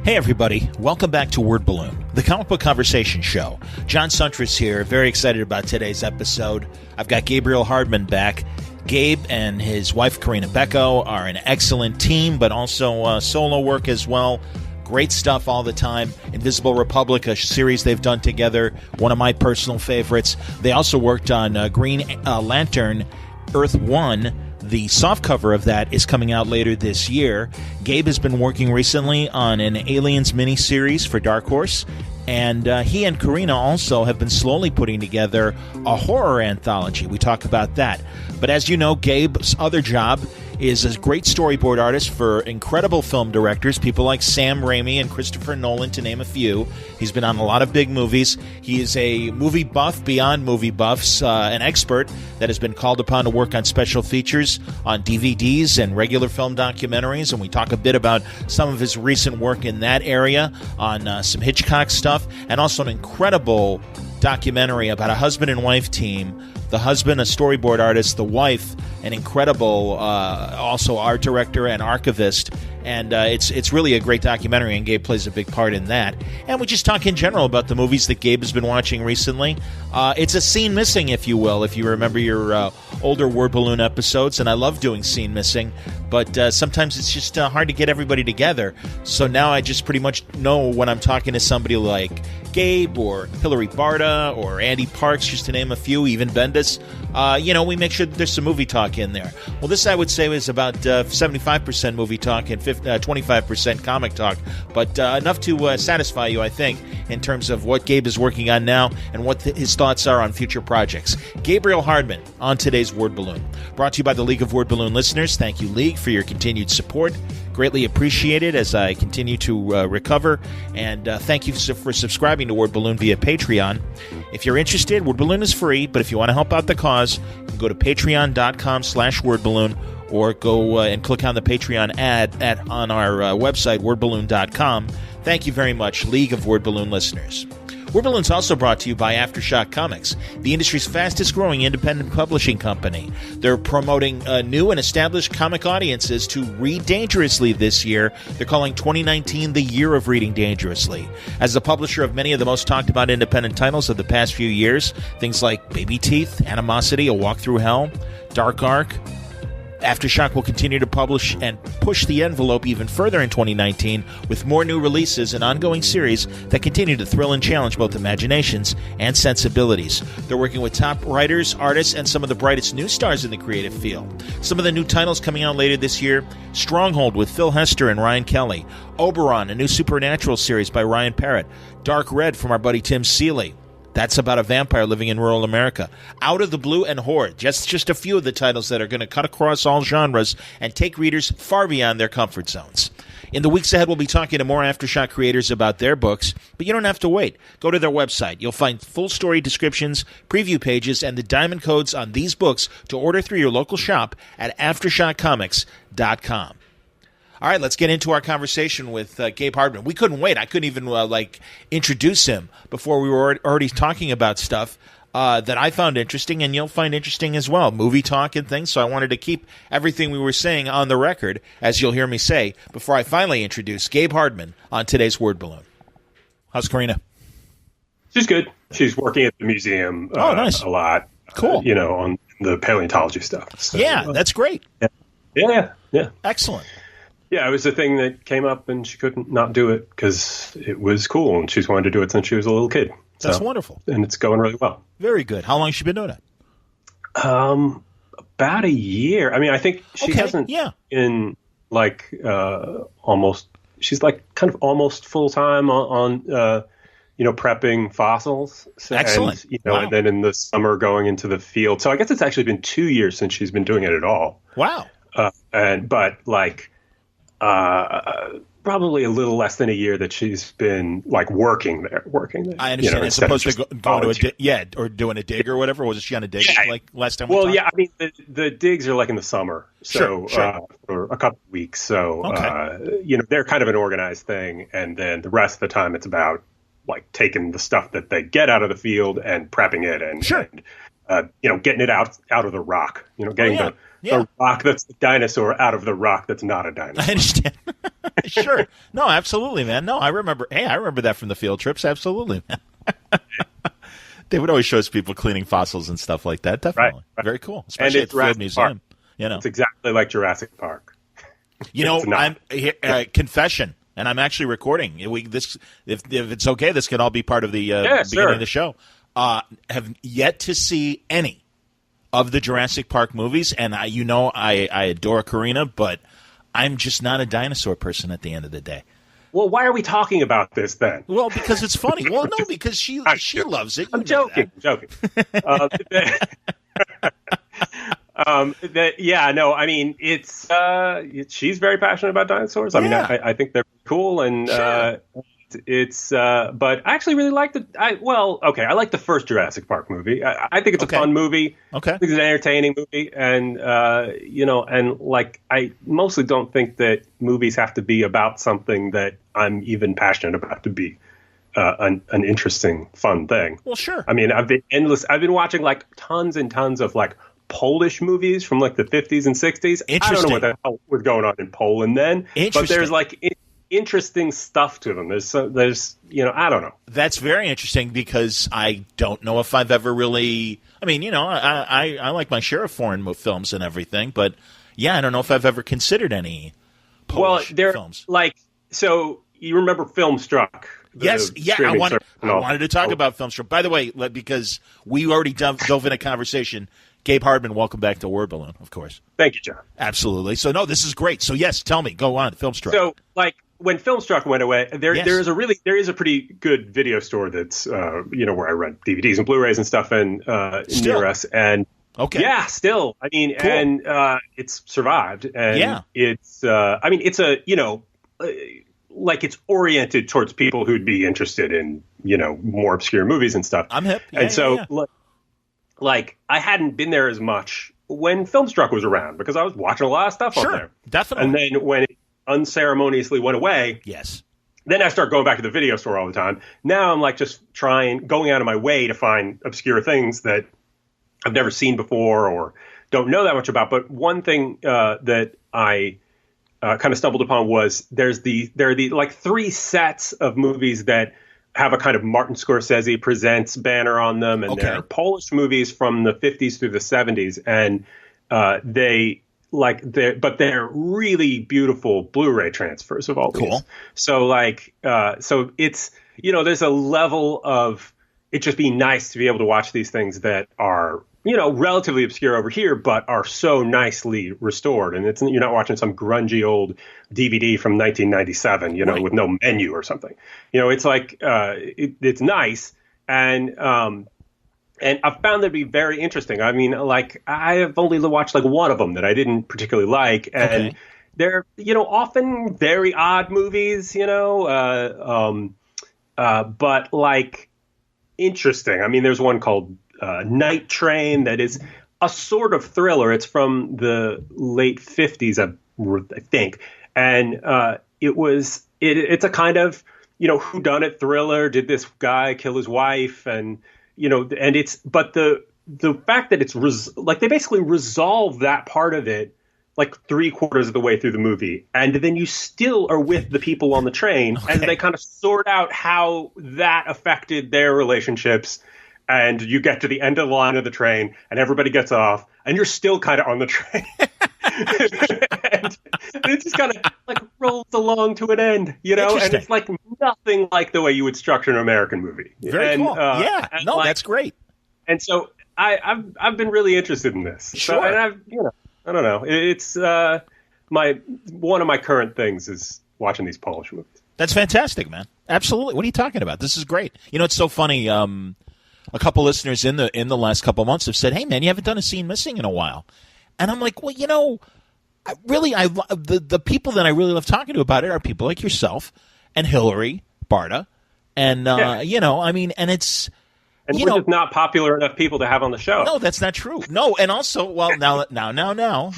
Hey everybody, welcome back to Word Balloon, the comic book conversation show. John Suntress here, very excited about today's episode. I've got Gabriel Hardman back. Gabe and his wife Corrina Beckho are an excellent team, but also solo work as well. Great stuff all the time. Invisible Republic, a series they've done together, one of my personal favorites. They also worked on Green Lantern, Earth 1. The softcover of that is coming out later this year. Gabe has been working recently on an Aliens miniseries for Dark Horse, and he and Corrina also have been slowly putting together a horror anthology. We talk about that. But as you know, Gabe's other job is a great storyboard artist for incredible film directors, people like Sam Raimi and Christopher Nolan, to name a few. He's been on a lot of big movies. He is a movie buff beyond movie buffs, an expert that has been called upon to work on special features on DVDs and regular film documentaries, and we talk a bit about some of his recent work in that area on some Hitchcock stuff, and also an incredible documentary about a husband and wife team. The husband, a storyboard artist, the wife, an incredible also art director and archivist. And it's really a great documentary, and Gabe plays a big part in that. And we just talk in general about the movies that Gabe has been watching recently. It's a scene missing, if you will, if you remember your older Word Balloon episodes. And I love doing scene missing, but sometimes it's just hard to get everybody together. So now I just pretty much know when I'm talking to somebody like Gabe or Hilary Barta or Andy Parks, just to name a few, even Bendis. We make sure that there's some movie talk in there. Well, this I would say is about 75% movie talk and 25% comic talk, but enough to satisfy you, I think, in terms of what Gabe is working on now and what his thoughts are on future projects. Gabriel Hardman on today's Word Balloon. Brought to you by the League of Word Balloon listeners. Thank you, League, for your continued support. Greatly appreciated as I continue to recover. And thank you for subscribing to Word Balloon via Patreon. If you're interested, Word Balloon is free, but if you want to help out the cause, you can go to patreon.com/wordballoon or go and click on the Patreon ad on our website, wordballoon.com. Thank you very much, League of Word Balloon listeners. Word Balloon's also brought to you by Aftershock Comics, the industry's fastest-growing independent publishing company. They're promoting new and established comic audiences to read dangerously this year. They're calling 2019 the year of reading dangerously. As the publisher of many of the most talked-about independent titles of the past few years, things like Baby Teeth, Animosity, A Walk Through Hell, Dark Ark, Aftershock will continue to publish and push the envelope even further in 2019 with more new releases and ongoing series that continue to thrill and challenge both imaginations and sensibilities. They're working with top writers, artists, and some of the brightest new stars in the creative field. Some of the new titles coming out later this year: Stronghold with Phil Hester and Ryan Kelly, Oberon, a new supernatural series by Ryan Parrott, Dark Red from our buddy Tim Seeley. That's about a vampire living in rural America. Out of the Blue and Horde. Just a few of the titles that are going to cut across all genres and take readers far beyond their comfort zones. In the weeks ahead, we'll be talking to more Aftershock creators about their books, but you don't have to wait. Go to their website. You'll find full story descriptions, preview pages, and the diamond codes on these books to order through your local shop at aftershockcomics.com. All right, let's get into our conversation with Gabe Hardman. We couldn't wait. I couldn't even introduce him before we were already talking about stuff that I found interesting, and you'll find interesting as well, movie talk and things. So I wanted to keep everything we were saying on the record, as you'll hear me say, before I finally introduce Gabe Hardman on today's Word Balloon. How's Corrina? She's good. She's working at the museum nice. A lot. Cool. On the paleontology stuff. So, yeah, that's great. Yeah. Excellent. Yeah, it was a thing that came up, and she couldn't not do it because it was cool, and she's wanted to do it since she was a little kid. That's wonderful. And it's going really well. Very good. How long has she been doing it? About a year. I mean, I think she hasn't been almost. She's kind of almost full time on prepping fossils. Excellent. And, and then in the summer going into the field. So I guess it's actually been 2 years since she's been doing it at all. Wow. Probably a little less than a year that she's been working there. I understand. As opposed to going to a dig, or doing a dig or whatever. Was she on a dig last time? Well, yeah. I mean, the digs are in the summer, so sure. For a couple of weeks. So they're kind of an organized thing, and then the rest of the time it's about taking the stuff that they get out of the field and prepping it, and getting it out of the rock. Getting the rock that's the dinosaur out of the rock that's not a dinosaur. I understand. Sure. No, absolutely, man. No, I remember. Hey, I remember that from the field trips. Absolutely, man. They would always show us people cleaning fossils and stuff like that. Definitely. Right. Very cool. Especially at the Field Museum. You know. It's exactly like Jurassic Park. You know, I'm confession, and I'm actually recording. If it's okay, this can all be part of the beginning of the show. Have yet to see any of the Jurassic Park movies, and I adore Corrina, but I'm just not a dinosaur person at the end of the day. Well, why are we talking about this then? Well, because it's funny. Well, no, because she loves it. I'm joking. I mean, she's very passionate about dinosaurs. I mean, I think they're cool, and sure. But I actually really like I like the first Jurassic Park movie. I think it's a fun movie. Okay. I think it's an entertaining movie, and I mostly don't think that movies have to be about something that I'm even passionate about to be an interesting, fun thing. Well, sure. I mean, I've been watching like tons and tons of like Polish movies from like the 50s and 60s. I don't know what the hell was going on in Poland then, but there's like interesting stuff to them. There's I don't know. That's very interesting because I don't know if I've ever really. I mean, I like my share of foreign films and everything, but I don't know if I've ever considered any Polish films. Like, so you remember Filmstruck? Yes, I wanted to talk about Filmstruck. By the way, because we already dove in a conversation. Gabe Hardman, welcome back to Word Balloon, of course. Thank you, John. Absolutely. So, no, this is great. So, yes, tell me. Go on, Filmstruck. So, like, when Filmstruck went away, there is a pretty good video store that's, where I rent DVDs and Blu-rays and stuff near us. And, still. I mean, cool. And it's survived. And it's, it's oriented towards people who'd be interested in, more obscure movies and stuff. I'm hip. Like, I hadn't been there as much when Filmstruck was around because I was watching a lot of stuff on there. Definitely. And then when it unceremoniously went away, then I start going back to the video store all the time. Now I'm like just going out of my way to find obscure things that I've never seen before or don't know that much about. But one thing that I kind of stumbled upon was there are the like 3 sets of movies that have a kind of Martin Scorsese Presents banner on them, and they're Polish movies from the 50s through the 70s, and they're really beautiful Blu-ray transfers of all these. So it's there's a level of it just being nice to be able to watch these things that are relatively obscure over here, but are so nicely restored. And you're not watching some grungy old DVD from 1997, with no menu or something. It's like it's nice, and I've found that to be very interesting. I mean, like I have only watched like one of them that I didn't particularly like, and they're often very odd movies, but like interesting. I mean, there's one called Night Train that is a sort of thriller. It's from the late 50s, I think, and it's a kind of whodunit thriller. Did this guy kill his wife? And but the fact that it's they basically resolve that part of it like 3/4 of the way through the movie, and then you still are with the people on the train, and they kind of sort out how that affected their relationships. And you get to the end of the line of the train, and everybody gets off, and you're still kind of on the train. And it just kind of like rolls along to an end, and it's like nothing like the way you would structure an American movie. Very cool. That's great. And so I've been really interested in this. Sure. So, and I don't know. It's one of my current things is watching these Polish movies. That's fantastic, man. Absolutely. What are you talking about? This is great. It's so funny. A couple listeners in the last couple months have said, "Hey, man, you haven't done a scene missing in a while," and I'm like, "Well, the people that I really love talking to about it are people like yourself and Hillary Barta, and I mean, and it's." And we're just not popular enough people to have on the show. No, that's not true. No, and also, well, now,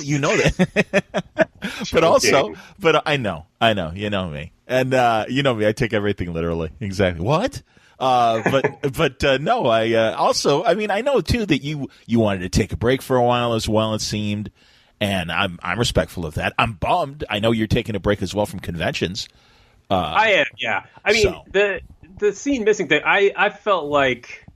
you know that. But I know, you know me. And, you know me, I take everything literally. Exactly. What? No, I know too that you wanted to take a break for a while as well, it seemed. and I'm respectful of that. I'm bummed. I know you're taking a break as well from conventions. I am, yeah. I mean, the scene missing thing, I felt like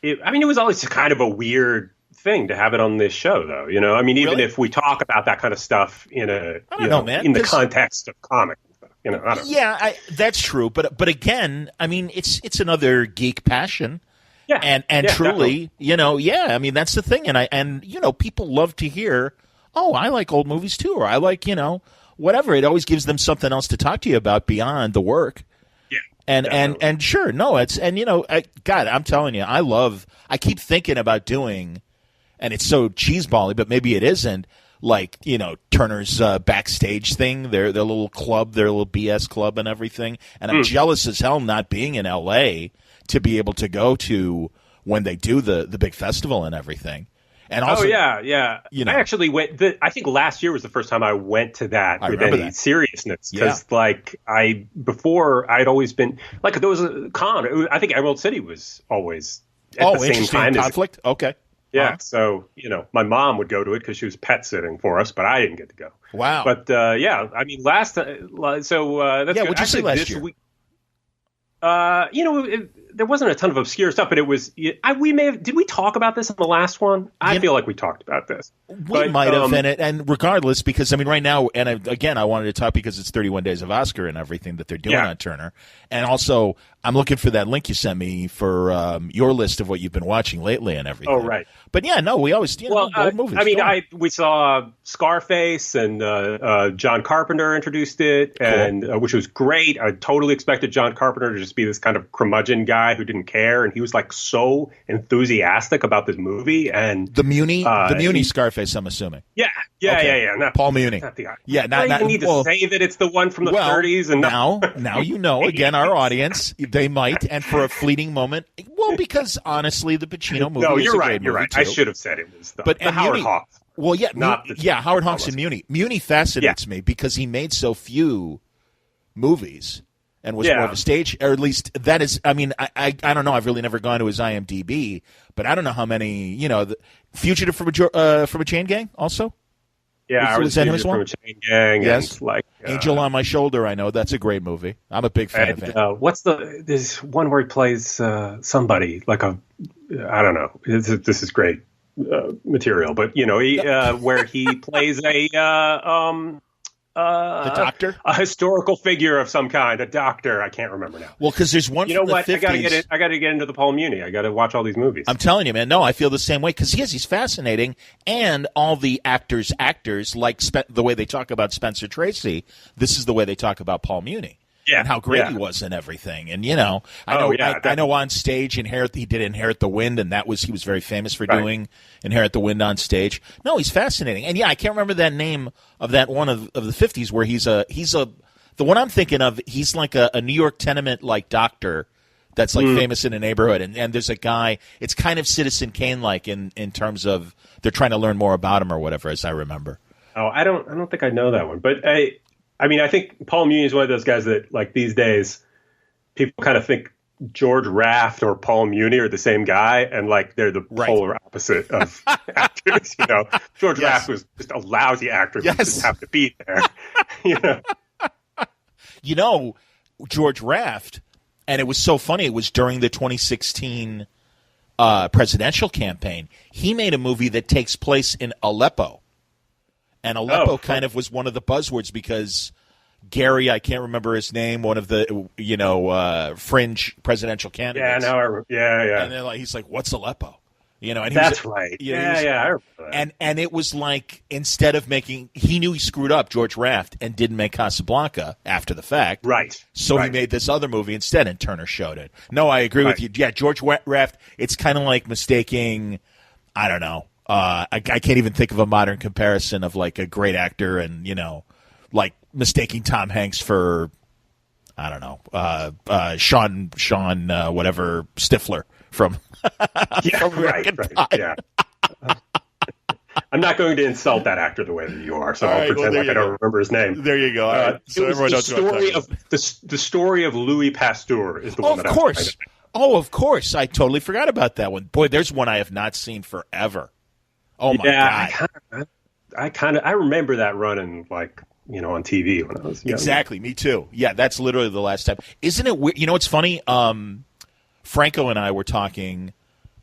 it was always kind of a weird thing to have it on this show, though. You know, I mean, even if we talk about that kind of stuff in in the context of comics. You know, I don't know. That's true. But again, I mean, it's another geek passion. Yeah. And truly, definitely. I mean, that's the thing. And people love to hear, oh, I like old movies too, or I like, whatever. It always gives them something else to talk to you about beyond the work. Yeah. And sure, no, God, I'm telling you, I keep thinking about doing, and it's so cheesebally, but maybe it isn't, like, Turner's backstage thing, their little club, their little BS club and everything. And I'm jealous as hell not being in L.A. to be able to go to when they do the big festival and everything. And also, I actually went. I think last year was the first time I went to that with any seriousness. Because before I'd always been like, there was a con. I think Emerald City was always at the same time. Conflict? Okay. Yeah, so, my mom would go to it because she was pet sitting for us, but I didn't get to go. Wow. But, I mean, that's good. What'd you see last year? There wasn't a ton of obscure stuff, but it was, did we talk about this in the last one? I feel like we talked about this. We might have, and regardless, because, I mean, right now, and again, I wanted to talk because it's 31 Days of Oscar and everything that they're doing on Turner. And also, I'm looking for that link you sent me for your list of what you've been watching lately and everything. Oh, right. But we always, old movies. I mean, we saw Scarface, and John Carpenter introduced it, and which was great. I totally expected John Carpenter to just be this kind of curmudgeon guy who didn't care, and he was like so enthusiastic about this movie. And the Muni Scarface, I'm assuming. Yeah. Paul Muni. Not the guy. Yeah, you need to say that it's the one from the 30s. And now again, our audience, they might, and for a fleeting moment, because honestly, the Pacino movie. No, you're is a right. You're right. Too. I should have said it was the Howard Hawks. Well, Howard Hawks and Muni. Muni fascinates me because he made so few movies and was more of a stage, or at least that is. I mean, I don't know. I've really never gone to his IMDb, but I don't know how many. The Fugitive from a Chain Gang also. Yeah, I was Fugitive from a Chain Gang. Yes, and Angel on My Shoulder. I know that's a great movie. I'm a big fan of it. What's this one where he plays somebody like a. I don't know. This is great material, but where he plays the doctor, a historical figure of some kind, a doctor. I can't remember now. Well, because there's one. You know what? 50s. I got to get into the Paul Muni. I got to watch all these movies. I'm telling you, man. No, I feel the same way because he's fascinating, and all the actors like the way they talk about Spencer Tracy. This is the way they talk about Paul Muni. Yeah, and how great he was and everything. And, I know on stage, he did Inherit the Wind, and he was very famous for doing Inherit the Wind on stage. No, he's fascinating. And, I can't remember that name of that one of the 50s where the one I'm thinking of, he's like a New York tenement-like doctor that's like famous in a neighborhood. And there's a guy, it's kind of Citizen Kane-like in terms of they're trying to learn more about him or whatever, as I remember. Oh, I don't think I know that one. But I mean, I think Paul Muni is one of those guys that, like, these days, people kind of think George Raft or Paul Muni are the same guy, and, like, they're the polar opposite of actors, George Raft was just a lousy actor who just happened to be there, George Raft, and it was so funny, it was during the 2016 presidential campaign, he made a movie that takes place in Aleppo. And Aleppo kind of was one of the buzzwords because Gary, I can't remember his name, one of the fringe presidential candidates. Yeah. And then he's like, "What's Aleppo?" And that's right. I remember that. And it was like instead of he knew he screwed up George Raft and didn't make Casablanca after the fact. Right. So he made this other movie instead, and Turner showed it. No, I agree with you. Yeah, George Raft. It's kind of like mistaking. I don't know. I can't even think of a modern comparison of like a great actor and, like mistaking Tom Hanks for, I don't know, Sean, whatever, Stifler from American Pie. Yeah. I'm not going to insult that actor the way that you are, so I'll pretend like I don't remember his name. There you go. So everyone knows the story of Louis Pasteur is the one that I'm trying to think. Oh, of course. I totally forgot about that one. Boy, there's one I have not seen forever. Oh, my God. I remember that running like, on TV when I was young. Exactly, me too. Yeah, that's literally the last time. Isn't it weird? You know, it's funny. Franco and I were talking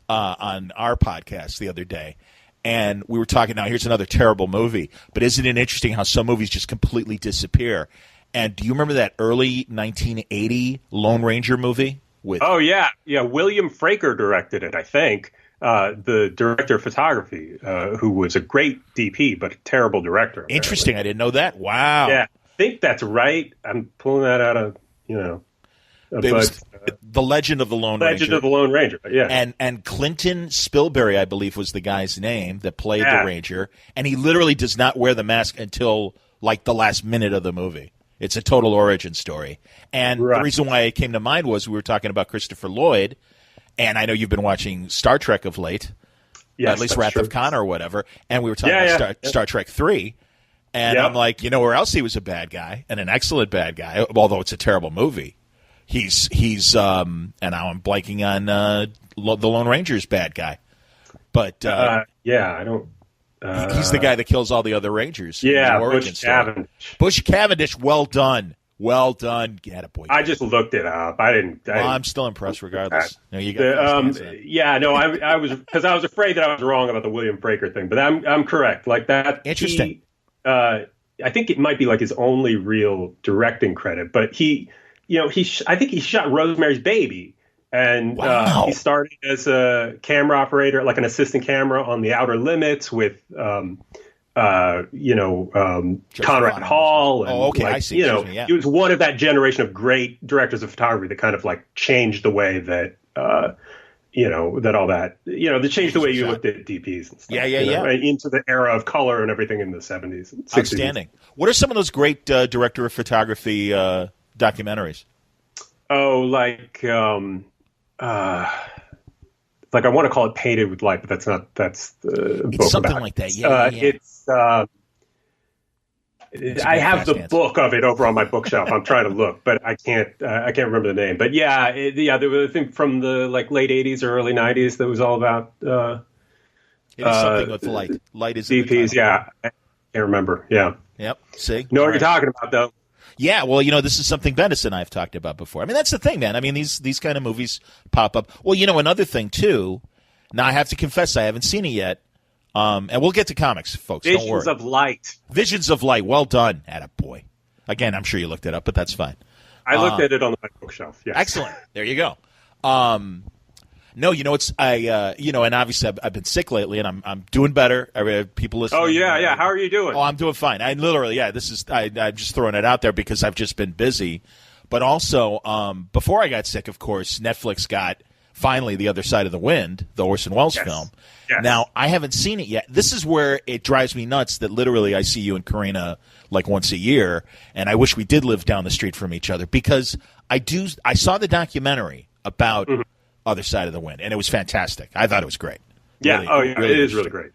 on our podcast the other day, and we were talking. Now, here's another terrible movie, but isn't it interesting how some movies just completely disappear? And do you remember that early 1980 Lone Ranger movie? Oh yeah, William Fraker directed it, I think. The director of photography, who was a great DP but a terrible director. Apparently. Interesting, I didn't know that. Wow. Yeah, I think that's right. I'm pulling that out of The Legend of the Lone Ranger. Legend of the Lone Ranger, yeah. And Clinton Spilberry, I believe, was the guy's name that played the Ranger, and he literally does not wear the mask until like the last minute of the movie. It's a total origin story. And the reason why it came to mind was we were talking about Christopher Lloyd, and I know you've been watching Star Trek of late, at least Wrath of Khan or whatever, and we were talking about Star Trek 3, and I'm like, where else he was a bad guy, and an excellent bad guy, although it's a terrible movie. He's and now I'm blanking on the Lone Ranger's bad guy. But I don't... he's the guy that kills all the other Rangers. Yeah, Bush Cavendish. Bush Cavendish, well done. Well done. Get a boy. I just looked it up. I'm still impressed regardless. No, you got I was, because I was afraid that I was wrong about the William Fraker thing, but I'm correct. Like that. Interesting. I think it might be like his only real directing credit, but I think he shot Rosemary's Baby. And he started as a camera operator, like an assistant camera on The Outer Limits with, Conrad Hall. And, I see. He was one of that generation of great directors of photography that kind of like changed the way that, that all that, that changed the way you looked at DPs and stuff. Into the era of color and everything in the 70s and 60s. Outstanding. What are some of those great director of photography documentaries? Oh, like I want to call it Painted with Light, but that's not. That's the book. It's something like that. Yeah. It's. I have the book of it over on my bookshelf. I'm trying to look, but I can't remember the name. But there was a thing from the late '80s or early '90s that was all about. It is something with light. Light is DPs. Yeah, I can't remember. Yeah. Yep. See. Know what you're talking about, though. Yeah, well, this is something Bendis and I have talked about before. I mean, that's the thing, man. I mean, these kind of movies pop up. Well, another thing, too. Now, I have to confess I haven't seen it yet. And we'll get to comics, folks. Don't worry. Visions of Light. Visions of Light. Well done. Attaboy. Again, I'm sure you looked it up, but that's fine. I looked at it on my bookshelf, yes. Excellent. There you go. No, it's and obviously I've been sick lately, and I'm doing better. People listening. Oh yeah. How are you doing? Oh, I'm doing fine. I literally, I'm just throwing it out there because I've just been busy. But also, before I got sick, of course, Netflix got finally The Other Side of the Wind, the Orson Welles film. Yes. Now, I haven't seen it yet. This is where it drives me nuts that literally I see you and Corrina like once a year, and I wish we did live down the street from each other because I saw the documentary about. Mm-hmm. Other Side of the Wind, and it was fantastic. I thought it was great. Yeah, really, it is really great.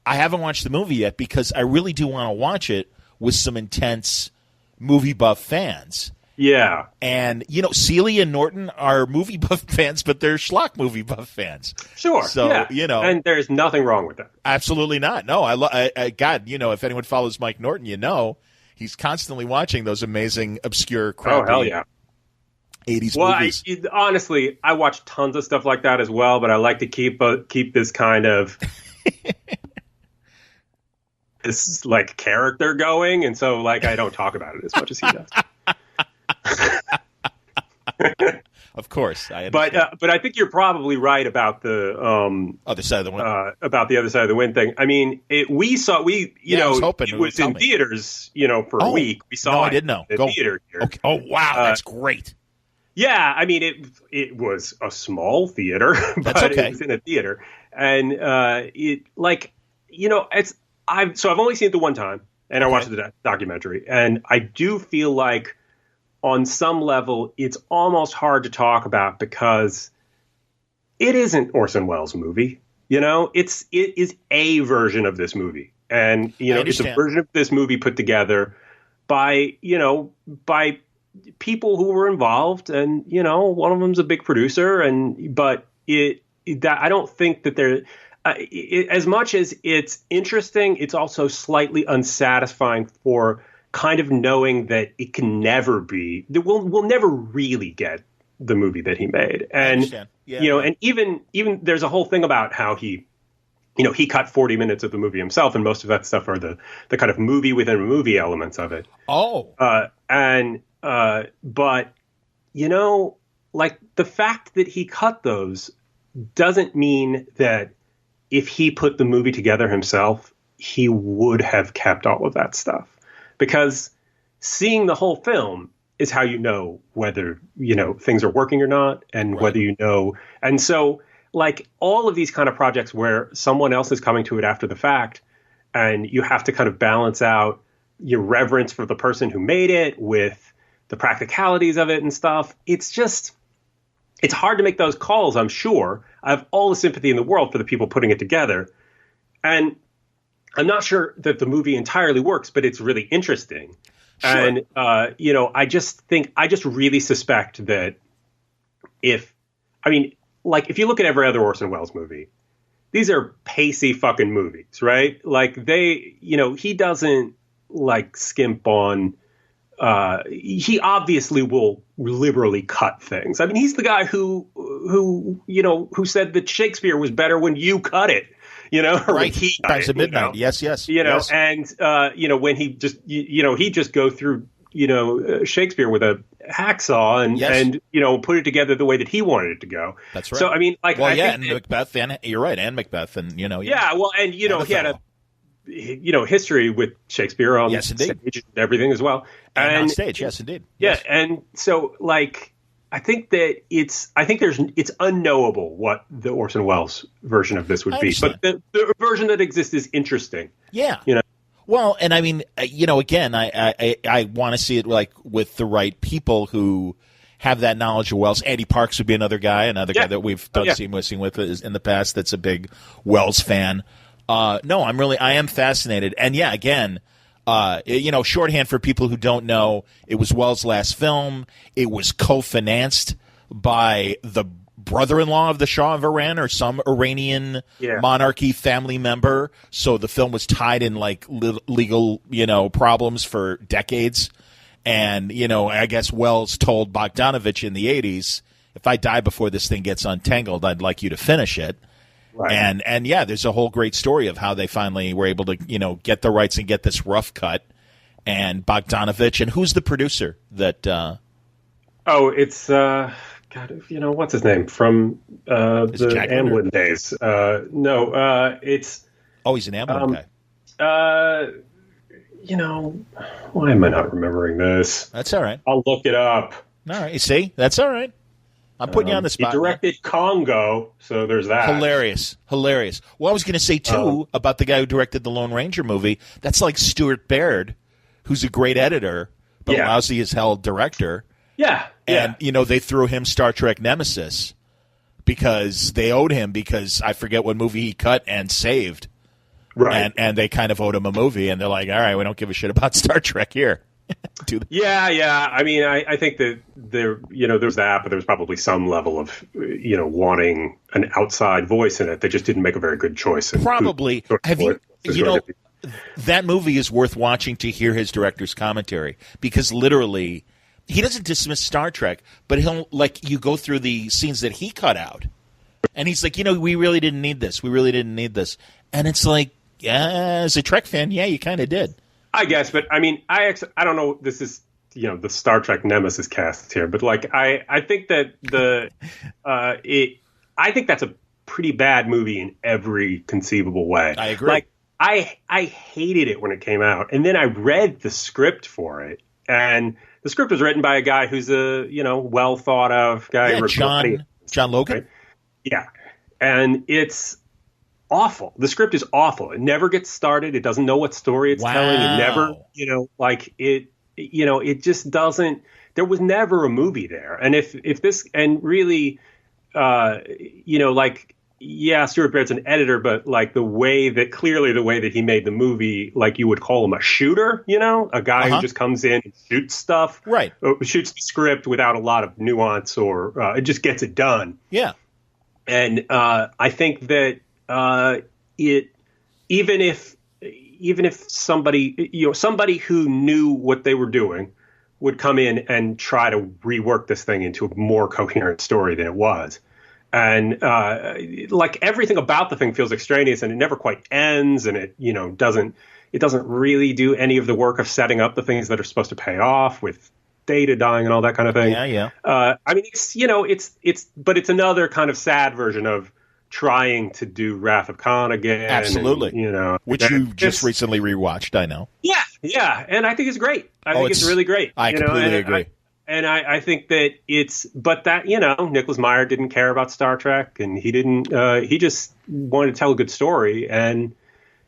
I haven't watched the movie yet because I really do want to watch it with some intense movie buff fans. Yeah. And, Celia and Norton are movie buff fans, but they're schlock movie buff fans. Sure. So, and there's nothing wrong with that. Absolutely not. No, God, if anyone follows Mike Norton, he's constantly watching those amazing, obscure, crappy. Oh, hell yeah. 80s movies. Honestly, I watch tons of stuff like that as well, but I like to keep this kind of this like character going, and so I don't talk about it as much as he does. Of course, but I think you're probably right about the Other Side of the Wind. About the Other Side of the Wind thing. I mean, it was in theaters, for a week. We saw I didn't know. In the theater here. Okay. Oh wow, that's great. Yeah, I mean, it was a small theater, but it was in a theater, and I've only seen it the one time, and I watched the documentary, and I do feel like on some level it's almost hard to talk about because it isn't Orson Welles' movie. It is a version of this movie, and it's a version of this movie put together by people who were involved, and one of them's a big producer, but I don't think that as much as it's interesting, it's also slightly unsatisfying for kind of knowing that it can never be, that we'll never really get the movie that he made. And, and even there's a whole thing about how he cut 40 minutes of the movie himself, and most of that stuff are the kind of movie within a movie elements of it. But, like the fact that he cut those doesn't mean that if he put the movie together himself, he would have kept all of that stuff. Because seeing the whole film is how you know whether, things are working or not, and whether and so like all of these kind of projects where someone else is coming to it after the fact, and you have to kind of balance out your reverence for the person who made it with the practicalities of it and stuff. It's hard to make those calls, I'm sure. I have all the sympathy in the world for the people putting it together. And I'm not sure that the movie entirely works, but it's really interesting. Sure. And, I just really suspect that if you look at every other Orson Welles movie, these are pacey fucking movies, right? Like he doesn't like skimp on, he obviously will liberally cut things. I mean, he's the guy who said that Shakespeare was better when you cut it, or right. He Times at midnight. Yes. Yes. And, when he just, he just go through, Shakespeare with a hacksaw and put it together the way that he wanted it to go. That's right. So, I mean, like, and Macbeth, and you're right, and Macbeth, and, Yeah, well, and, he had a, history with Shakespeare on stage and everything as well. And on stage, yes, indeed. Yeah, yes. And so, like, I think it's unknowable what the Orson Welles version of this would be. But the version that exists is interesting. Yeah. Well, and I mean, again, I want to see it like with the right people who have that knowledge of Welles. Andy Parks would be another guy that we've done scene with in the past that's a big Welles fan. No, I am fascinated. And yeah, again, shorthand for people who don't know, it was Welles' last film. It was co-financed by the brother-in-law of the Shah of Iran or some Iranian monarchy family member. So the film was tied in like legal, problems for decades. And, I guess Welles told Bogdanovich in the 80s, if I die before this thing gets untangled, I'd like you to finish it. Right. And there's a whole great story of how they finally were able to, get the rights and get this rough cut. And Bogdanovich, and who's the producer that? It's God, what's his name from the Amblin days? It's. Oh, he's an Amblin guy. Why am I not remembering this? That's all right. I'll look it up. All right, you see, that's all right. I'm putting you on the spot. He directed Congo, so there's that. Hilarious. Well, I was going to say, too, about the guy who directed the Lone Ranger movie, that's like Stuart Baird, who's a great editor, but lousy as hell director. Yeah. And, they threw him Star Trek Nemesis because they owed him because I forget what movie he cut and saved. Right. And they kind of owed him a movie, and they're like, all right, we don't give a shit about Star Trek here. Yeah. I mean, I think that there's that, but there's probably some level of, wanting an outside voice in it. They just didn't make a very good choice. Probably. Have you, that movie is worth watching to hear his director's commentary because literally he doesn't dismiss Star Trek, but he'll you go through the scenes that he cut out and he's like, we really didn't need this. And it's like, yeah, as a Trek fan, yeah, you kind of did. I guess, but I mean, I don't know. This is the Star Trek Nemesis cast here, but I think that I think that's a pretty bad movie in every conceivable way. I agree. I hated it when it came out, and then I read the script for it, and the script was written by a guy who's a well thought of guy. Yeah, John Logan. Right? Yeah, and it's awful. The script is awful. It never gets started. It doesn't know what story it's telling. It never, it just doesn't. There was never a movie there. And if this, and really, Stuart Baird's an editor, but the way that he made the movie, you would call him a shooter, a guy who just comes in and shoots stuff, right? Shoots the script without a lot of nuance, or it just gets it done. Yeah. And I think that it even if somebody who knew what they were doing would come in and try to rework this thing into a more coherent story than it was. And like everything about the thing feels extraneous, and it never quite ends, and it doesn't really do any of the work of setting up the things that are supposed to pay off with Data dying and all that kind of thing. Yeah. I mean, but it's another kind of sad version of trying to do Wrath of Khan again. Absolutely. And, which you just recently rewatched, I know. Yeah. And I think it's great. I think it's really great. I completely agree. I think that but Nicholas Meyer didn't care about Star Trek, and he didn't, he just wanted to tell a good story, and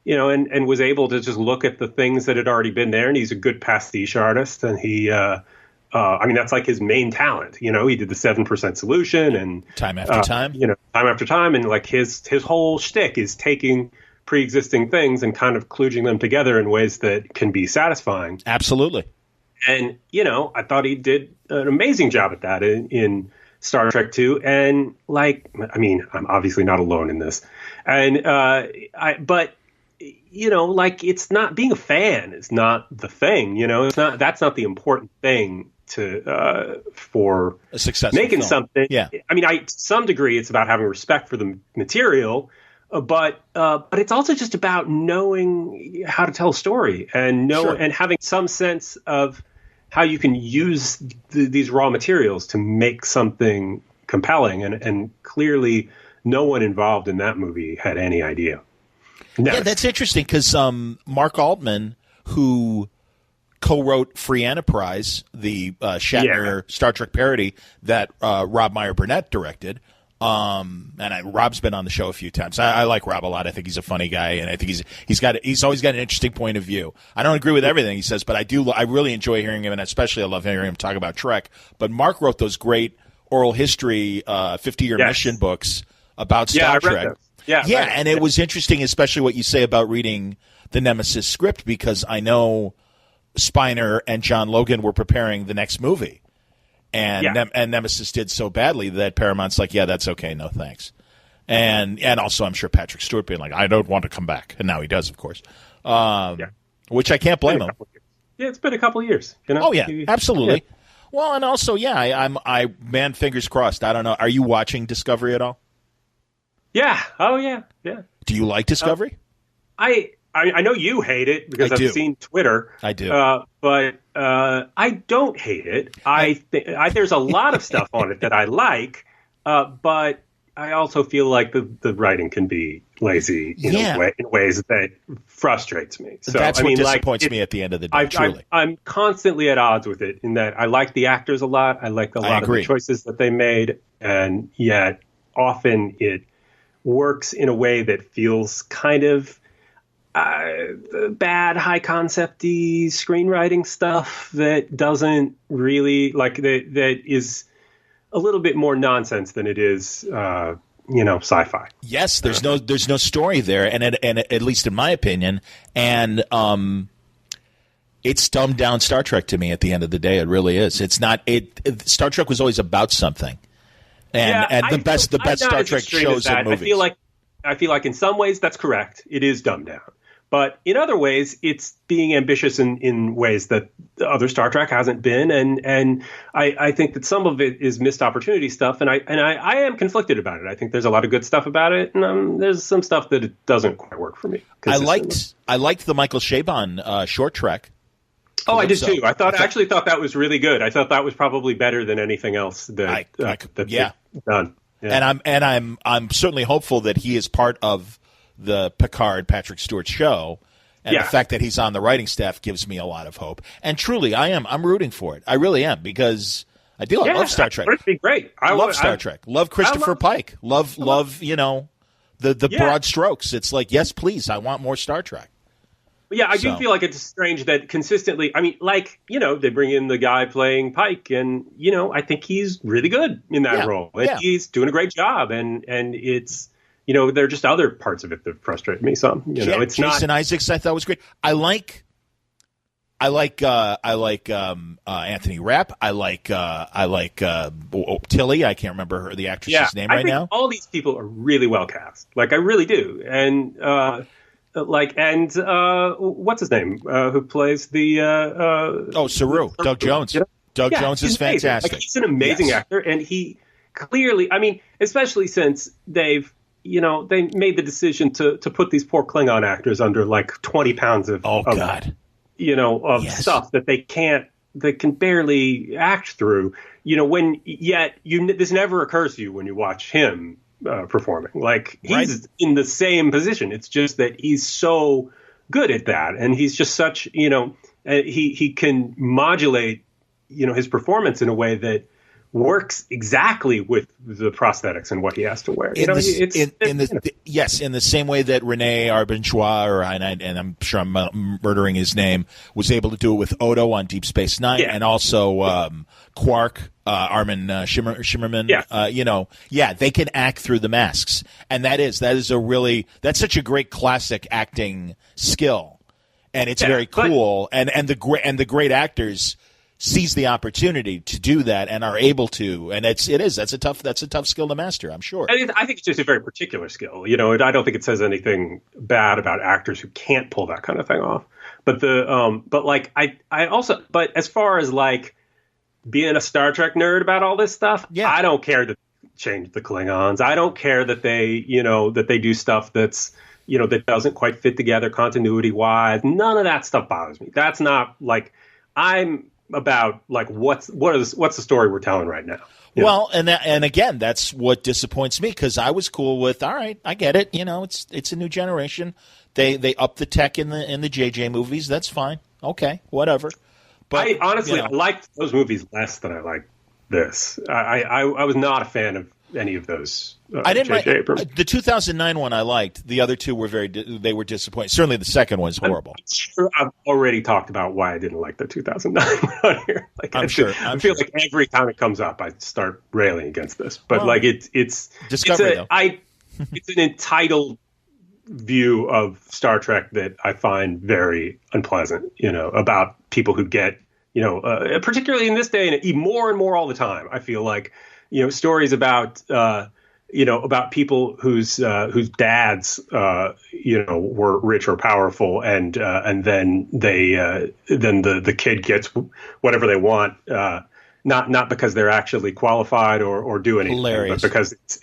was able to just look at the things that had already been there. And he's a good pastiche artist, and he, that's like his main talent. He did the 7% Solution and Time After Time, time after time. And like his whole shtick is taking pre-existing things and kind of kludging them together in ways that can be satisfying. Absolutely. And, I thought he did an amazing job at that in Star Trek 2. And I'm obviously not alone in this. And, it's not, being a fan is not the thing, that's not the important thing for a successful making film. Something. Yeah. To some degree it's about having respect for the material, but it's also just about knowing how to tell a story and and having some sense of how you can use these raw materials to make something compelling. And clearly no one involved in that movie had any idea. No. Yeah, that's interesting because Mark Altman, who co-wrote Free Enterprise, the Shatner Star Trek parody that Rob Meyer Burnett directed, Rob's been on the show a few times. I like Rob a lot. I think he's a funny guy, and I think he's always got an interesting point of view. I don't agree with everything he says, but I really enjoy hearing him, and especially I love hearing him talk about Trek. But Mark wrote those great oral history 50-year mission books about Star Trek. Yeah, right. And it was interesting, especially what you say about reading the Nemesis script, because I know Spiner and John Logan were preparing the next movie, and Nemesis did so badly that Paramount's like, yeah, that's okay, no thanks. And also, I'm sure Patrick Stewart being like, I don't want to come back, and now he does, of course. Which I can't blame him. Yeah, it's been a couple of years. Oh yeah, absolutely. Yeah. Well, and also, man, fingers crossed. I don't know. Are you watching Discovery at all? Yeah. Oh, yeah. Yeah. Do you like Discovery? I know you hate it because I've seen Twitter. I do. But I don't hate it. There's a lot of stuff on it that I like, but I also feel like the writing can be lazy in ways that frustrates me. So that's what disappoints me at the end of the day, truly. I'm constantly at odds with it in that I like the actors a lot. I like a lot of the choices that they made, and yet often it works in a way that feels kind of bad, high concept-y screenwriting stuff that doesn't really that is a little bit more nonsense than it is, sci-fi. Yes, there's no story there, and at least in my opinion, and it's dumbed down Star Trek to me. At the end of the day, it really is. It's not. Star Trek was always about something. And the best Star Trek shows and movies. I feel like in some ways that's correct. It is dumbed down. But in other ways, it's being ambitious in ways that the other Star Trek hasn't been. And I think that some of it is missed opportunity stuff. And I am conflicted about it. I think there's a lot of good stuff about it. And there's some stuff that it doesn't quite work for me. I liked the Michael Chabon short Trek. Oh, I did too. I actually thought that was really good. I thought that was probably better than anything else that done. Yeah. And I'm certainly hopeful that he is part of the Picard Patrick Stewart show, and the fact that he's on the writing staff gives me a lot of hope. And truly, I'm rooting for it. I really am, because I do. I love Star Trek. It'd be great. I love Star Trek. Love Christopher Pike. Love the broad strokes. It's like, yes, please, I want more Star Trek. Yeah, I do feel like it's strange that consistently, they bring in the guy playing Pike, and, I think he's really good in that role. And he's doing a great job, and it's, there are just other parts of it that frustrate me some. It's Jason Isaacs, I thought was great. I I like Anthony Rapp. I like Tilly. I can't remember the actress's name right now. All these people are really well cast. Like I really do. And what's his name? Who plays the Saru, Doug Jones. Doug Jones is fantastic. Like, he's an amazing actor, and he clearly, I mean, especially since they made the decision to put these poor Klingon actors under like 20 pounds of stuff that they can barely act through. This never occurs to you when you watch him performing. Like he's in the same position. It's just that he's so good at that, and he's just such he can modulate his performance in a way that works exactly with the prosthetics and what he has to wear. In the same way that Rene Arbanchois, and I'm sure I'm murdering his name, was able to do it with Odo on Deep Space Nine, and also Quark, Armin Shimmerman. They can act through the masks, and that's such a great classic acting skill, and it's very cool. And the great actors seize the opportunity to do that and are able to, and that's a tough skill to master, I'm sure. I think it's just a very particular skill. I don't think it says anything bad about actors who can't pull that kind of thing off. But but as far as like being a Star Trek nerd about all this stuff, I don't care that they change the Klingons. I don't care that they do stuff that's that doesn't quite fit together continuity wise. None of that stuff bothers me. That's not like I'm about like what's the story we're telling right now. Well, and again, that's what disappoints me, because I was cool with, all right, I get it. It's a new generation. They up the tech in the JJ movies. That's fine. Okay, whatever. But I honestly I liked those movies less than I liked this. I was not a fan of any of those. I didn't like the 2009 one. I liked. The other two were they were disappointing. Certainly, the second one is horrible. I'm sure I've already talked about why I didn't like the 2009 one on here. Like, I feel like every time it comes up, I start railing against this. But it's Discovery. It's an entitled view of Star Trek that I find very unpleasant. About people who get particularly in this day and more and more all the time. I feel like stories about about people whose dads were rich or powerful, and then the kid gets whatever they want, not because they're actually qualified or do anything, Hilarious. But because it's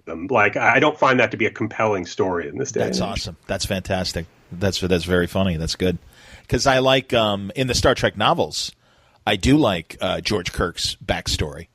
them. Like, I don't find that to be a compelling story in this day. That's awesome. That's fantastic. That's very funny. That's good, because I like in the Star Trek novels, I do like George Kirk's backstory.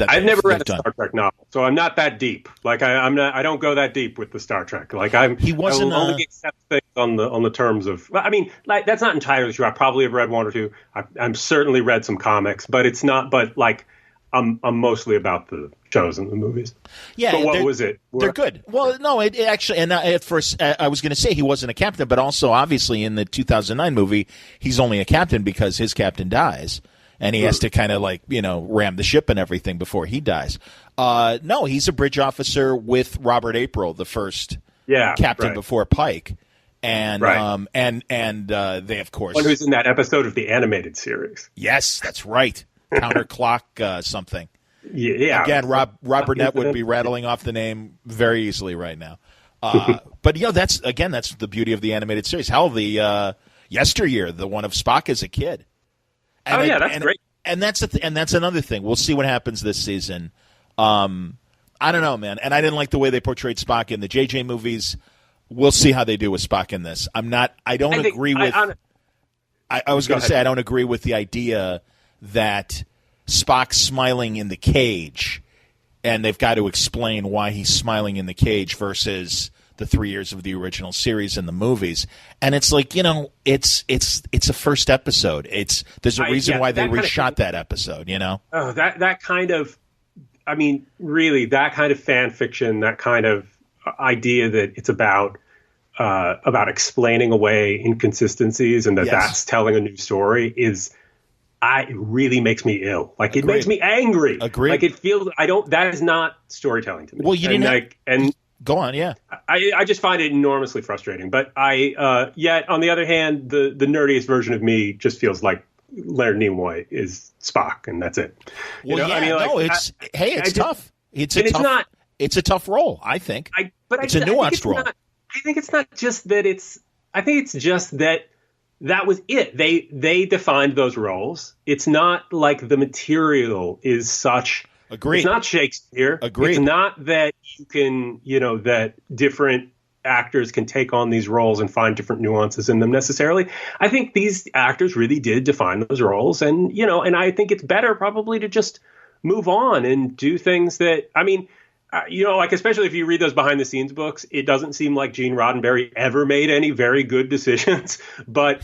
I've never read a Star Trek novel, so I'm not that deep. Like I don't go that deep with the Star Trek. Like I will only accept things on the terms of. I mean, like that's not entirely true. I probably have read one or two. I'm certainly read some comics, but it's not. But like I'm mostly about the shows and the movies. Yeah, but what was it? They're good. Well, no, it actually. And at first, I was going to say he wasn't a captain, but also obviously in the 2009 movie, he's only a captain because his captain dies. And he has to kind of ram the ship and everything before he dies. No, he's a bridge officer with Robert April, the first captain before Pike, and they of course one who's in that episode of the animated series. Yes, that's right. Counterclock something. Yeah. Again, Rob Burnett would be rattling off the name very easily right now. But that's the beauty of the animated series. Hell, the Yesteryear, the one of Spock as a kid. That's great. And that's another thing. We'll see what happens this season. I don't know, man. And I didn't like the way they portrayed Spock in the JJ movies. We'll see how they do with Spock in this. I don't agree with the idea that Spock's smiling in the cage, and they've got to explain why he's smiling in the cage versus the 3 years of the original series and the movies. And it's like, it's a first episode. There's a reason why they reshot that episode, Oh, that kind of, I mean, really, that kind of fan fiction, that kind of idea that it's about explaining away inconsistencies and that's telling a new story it really makes me ill. Like, it makes me angry. Agreed. Like, it feels, that is not storytelling to me. Well, you didn't Go on, yeah. I just find it enormously frustrating. But yet on the other hand, the nerdiest version of me just feels like Leonard Nimoy is Spock, and that's it. Well, it's tough. It's a tough role, I think. It's a nuanced role. I think it's not just that I think it's just that was it. They defined those roles. It's not like the material is such. Agreed. It's not Shakespeare. Agreed. It's not that you can, that different actors can take on these roles and find different nuances in them necessarily. I think these actors really did define those roles. And, and I think it's better probably to just move on and do things that, especially if you read those behind the scenes books, it doesn't seem like Gene Roddenberry ever made any very good decisions. But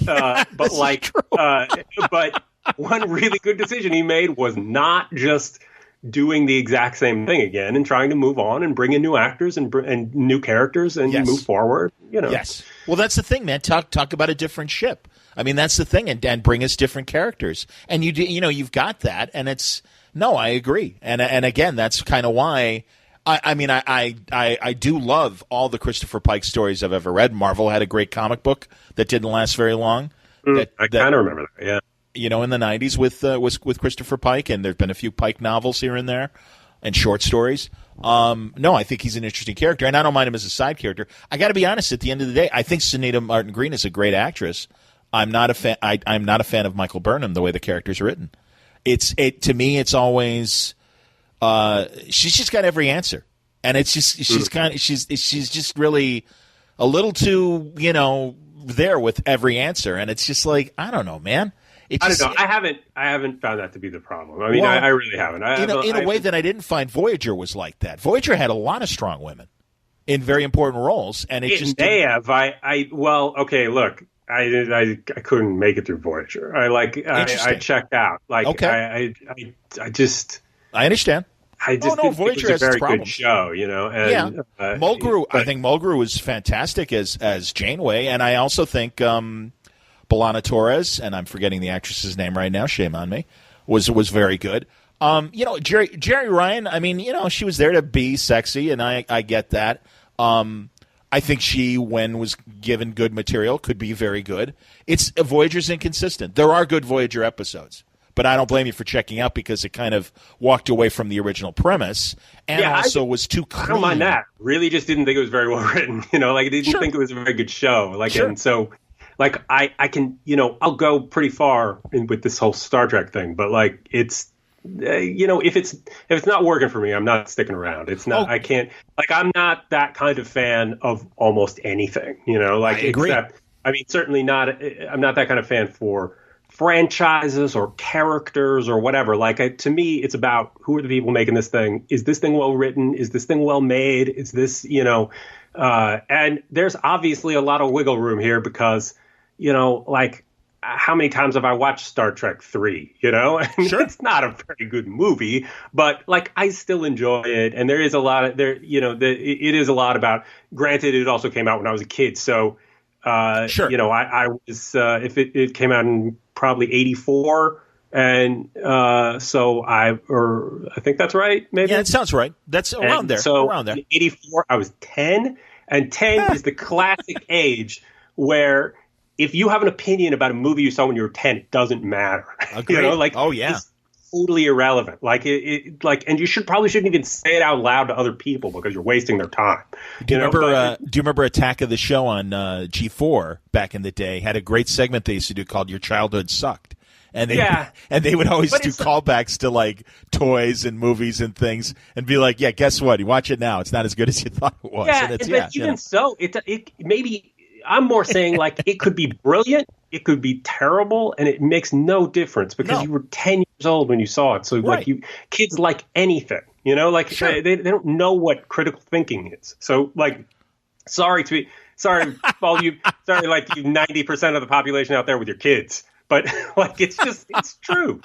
one really good decision he made was not just doing the exact same thing again and trying to move on and bring in new actors and new characters and move forward. Yes. Well, that's the thing, man. Talk about a different ship. I mean, that's the thing, and bring us different characters. And you've got that, and I agree. And again, that's kind of why. I do love all the Christopher Pike stories I've ever read. Marvel had a great comic book that didn't last very long. I kind of remember that. Yeah. In the 90s with Christopher Pike, and there's been a few Pike novels here and there and short stories. I think he's an interesting character, and I don't mind him as a side character. I got to be honest, at the end of the day, I think Sunita Martin Green is a great actress. I'm not a fan. I'm not a fan of Michael Burnham, the way the character's written. To me, it's always she's just got every answer, and it's just she's just really a little too there with every answer, and it's just like, I don't know, man. I don't know. I haven't found that to be the problem. I mean, I really haven't. In a way that I didn't find Voyager was like that. Voyager had a lot of strong women in very important roles, and it just they have. Okay. Look, I couldn't make it through Voyager. I checked out. Okay. I understand. I just think Voyager it was a very problems. good show, And, Mulgrew. I think Mulgrew was fantastic as Janeway, and I also think B'Elanna Torres, and I'm forgetting the actress's name right now. Shame on me. Was very good. Jerry Ryan. I mean, she was there to be sexy, and I get that. I think she, when was given good material, could be very good. Voyager's inconsistent. There are good Voyager episodes, but I don't blame you for checking out because it kind of walked away from the original premise and was too clean. I don't mind that. Really, just didn't think it was very well written. I didn't think it was a very good show. And so. I can, I'll go pretty far with this whole Star Trek thing, but it's, if it's not working for me, I'm not sticking around. It's not, I can't, I'm not that kind of fan of almost anything, I agree. Certainly not, I'm not that kind of fan for franchises or characters or whatever. To me, it's about who are the people making this thing? Is this thing well written? Is this thing well made? Is this, and there's obviously a lot of wiggle room here because, how many times have I watched Star Trek 3? Sure. It's not a very good movie, but I still enjoy it. And there is a lot of it is a lot about. Granted, it also came out when I was a kid, so sure. I was if it came out in probably 84, and so I think that's right. Maybe it sounds right. That's around there. So around there. 84, I was 10, and 10 is the classic age where. If you have an opinion about a movie you saw when you were 10, it doesn't matter. Agreed. Oh yeah, it's totally irrelevant. And you shouldn't even say it out loud to other people because you're wasting their time. Do you remember Attack of the Show on G4 back in the day? Had a great segment they used to do called "Your Childhood Sucked," and they would always do callbacks to toys and movies and things, and be like, "Yeah, guess what? You watch it now. It's not as good as you thought it was." Yeah, so it maybe. I'm more saying it could be brilliant, it could be terrible, and it makes no difference because you were 10 years old when you saw it. So kids like anything, sure. they don't know what critical thinking is. So sorry all you 90% of the population out there with your kids, but it's true,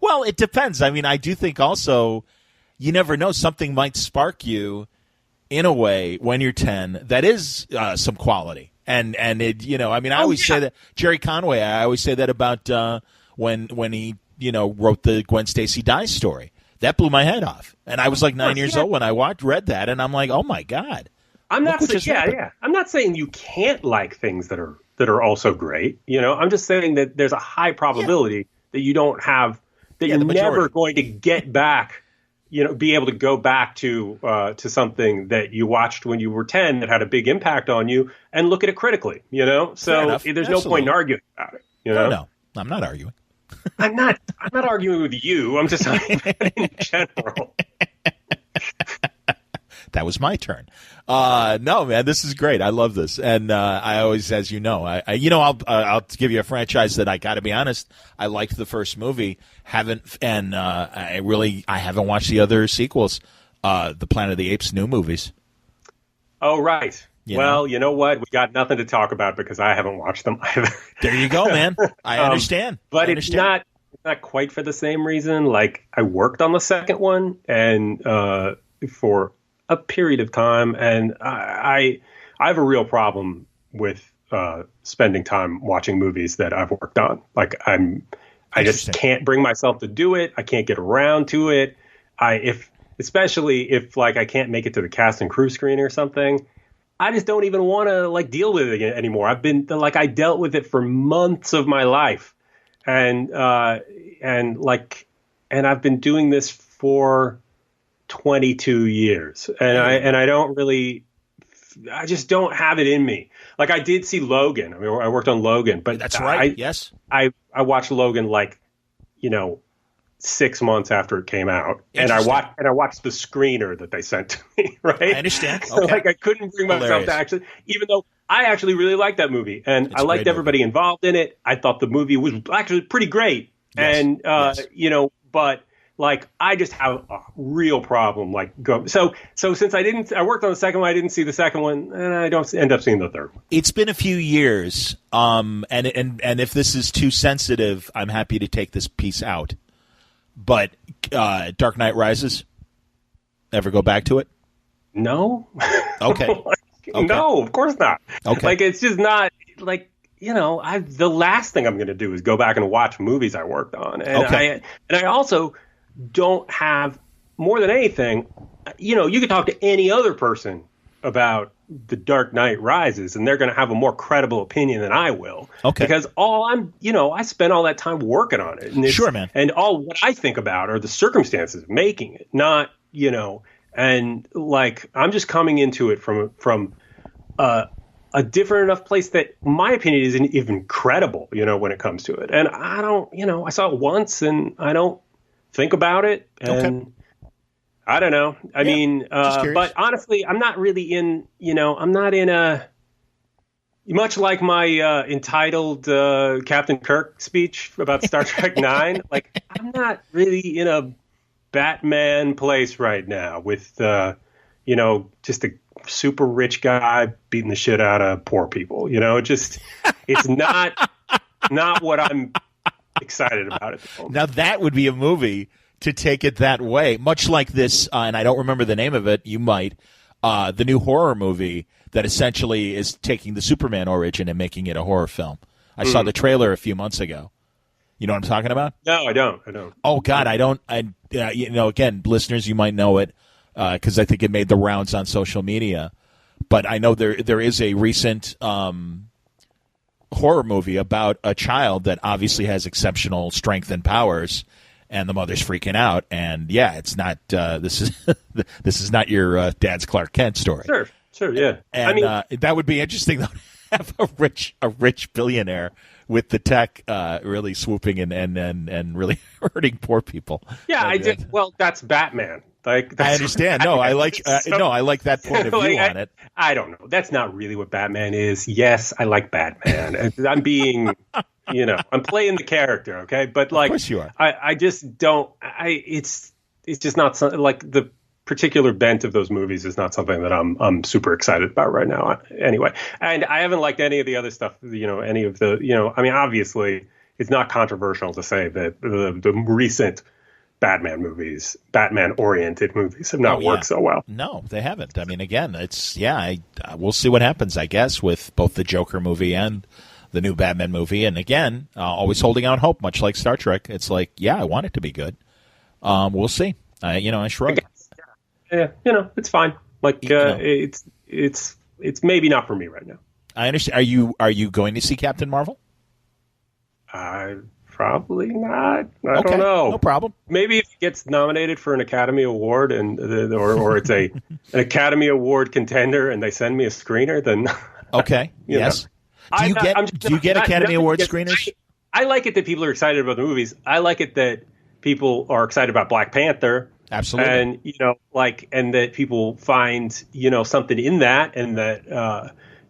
Well, it depends. I mean, I do think also you never know, something might spark you in a way when you're 10 that is some quality and it I always say that Jerry Conway, I always say that about when he wrote the Gwen Stacy dies story, That blew my head off. And I was like 9 years old when I read that, and I'm like, oh my God. I'm not saying, I'm not saying you can't like things that are also great. You know, I'm just saying that there's a high probability that you don't have, that you're never going to get back, you know, be able to go back to something that you watched when you were 10 that had a big impact on you and look at it critically, you know? So there's no point in arguing about it, you know? No, I'm not arguing. I'm not arguing with you. I'm just talking about it in general. That was my turn. No, man, this is great. I love this, and I always, as you know, I'll give you a franchise that I got to be honest. I liked the first movie, I haven't watched the other sequels, the Planet of the Apes new movies. Oh, right. You know what? We got nothing to talk about because I haven't watched them either. There you go, man. I understand. But it's not quite for the same reason. Like, I worked on the second one, and for a period of time, and I have a real problem with spending time watching movies that I've worked on. Like, I just can't bring myself to do it. I can't get around to it. Especially if like I can't make it to the cast and crew screening or something, I just don't even want to like deal with it anymore. I dealt with it for months of my life, and I've been doing this for 22 years, and I just don't have it in me. Like, I did see Logan. I mean, I worked on Logan, but that's right. Yes, I watched Logan, like, 6 months after it came out, and I watched the screener that they sent to me. Right, I understand. So, like, I couldn't bring myself to actually, even though I actually really liked that movie, and I liked everybody involved in it. I thought the movie was actually pretty great, and but. Like, I just have a real problem. So since I worked on the second one, I didn't see the second one, and I don't end up seeing the third one. It's been a few years, and if this is too sensitive, I'm happy to take this piece out. But Dark Knight Rises, ever go back to it? No. Okay. No, of course not. Okay. Like, it's just not like. The last thing I'm going to do is go back and watch movies I worked on, and I also don't have, more than anything, you could talk to any other person about The Dark Knight Rises, and they're going to have a more credible opinion than I will. Okay. Because I spent all that time working on it. And sure, man. And all what I think about are the circumstances of making it, not, and like, I'm just coming into it from a different enough place that my opinion isn't even credible, when it comes to it. And I don't, I saw it once and I don't think about it. And I don't know. I mean, but honestly, I'm not really in, I'm not in much like my entitled Captain Kirk speech about Star Trek 9. Like, I'm not really in a Batman place right now with, just a super rich guy beating the shit out of poor people. It's not what I'm excited about at the moment. Now that would be a movie to take it that way, much like this, and I don't remember the name of it. You might, the new horror movie that essentially is taking the Superman origin and making it a horror film. I saw the trailer a few months ago. You know what I'm talking about? No, I don't. Oh God, I don't. Again, listeners, you might know it because I think it made the rounds on social media. But I know there is a recent horror movie about a child that obviously has exceptional strength and powers, and the mother's freaking out. And yeah, it's not this is not your dad's Clark Kent story. Sure, yeah. And that would be interesting though, to have a rich billionaire with the tech really swooping and really hurting poor people. Yeah, I did. Well, that's Batman. Like, I understand. No, I like I like that point of view on it. I don't know. That's not really what Batman is. Yes, I like Batman. I'm being, I'm playing the character. Okay, but like, of course you are. I just don't. It's just not something like the particular bent of those movies is not something that I'm super excited about right now. Anyway, and I haven't liked any of the other stuff. Any of the I mean, obviously, it's not controversial to say that the recent Batman-oriented movies have not worked so well. No, they haven't. I mean, again, we'll see what happens, I guess, with both the Joker movie and the new Batman movie. And again, always holding out hope, much like Star Trek. It's like, I want it to be good. We'll see. I shrug. Yeah, it's fine. Like it's maybe not for me right now. I understand. Are you going to see Captain Marvel? Probably not. I don't know. No problem. Maybe if it gets nominated for an Academy Award or it's an Academy Award contender and they send me a screener, then okay. Yes. Do you get Academy Award screeners? I like it that people are excited about the movies. I like it that people are excited about Black Panther. Absolutely. And and that people find something in that, and that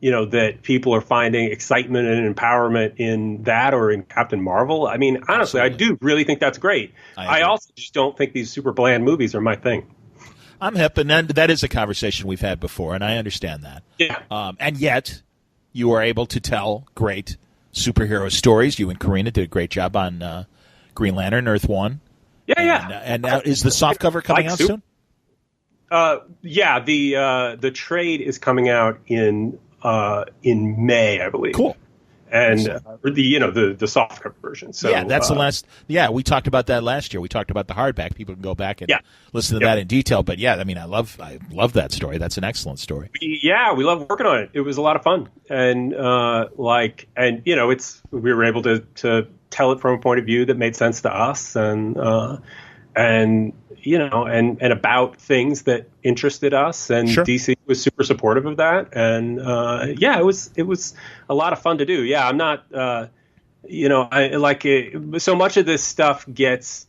that people are finding excitement and empowerment in that or in Captain Marvel. I mean, honestly, I do really think that's great. I also just don't think these super bland movies are my thing. I'm hip, and that is a conversation we've had before, and I understand that. Yeah. And yet, you are able to tell great superhero stories. You and Corrina did a great job on Green Lantern, Earth One. Yeah. And now, is the softcover coming out soon? Yeah. The trade is coming out in May, I believe. Cool. And the softcover version. So that's the last. Yeah, we talked about that last year. We talked about the hardback. People can go back and listen to that in detail. But I mean, I love that story. That's an excellent story. Yeah, we love working on it. It was a lot of fun, and we were able to tell it from a point of view that made sense to us, and about things that interested us, and sure. DC was super supportive of that, and it was a lot of fun to do. Yeah, I'm not, I like it. So much of this stuff gets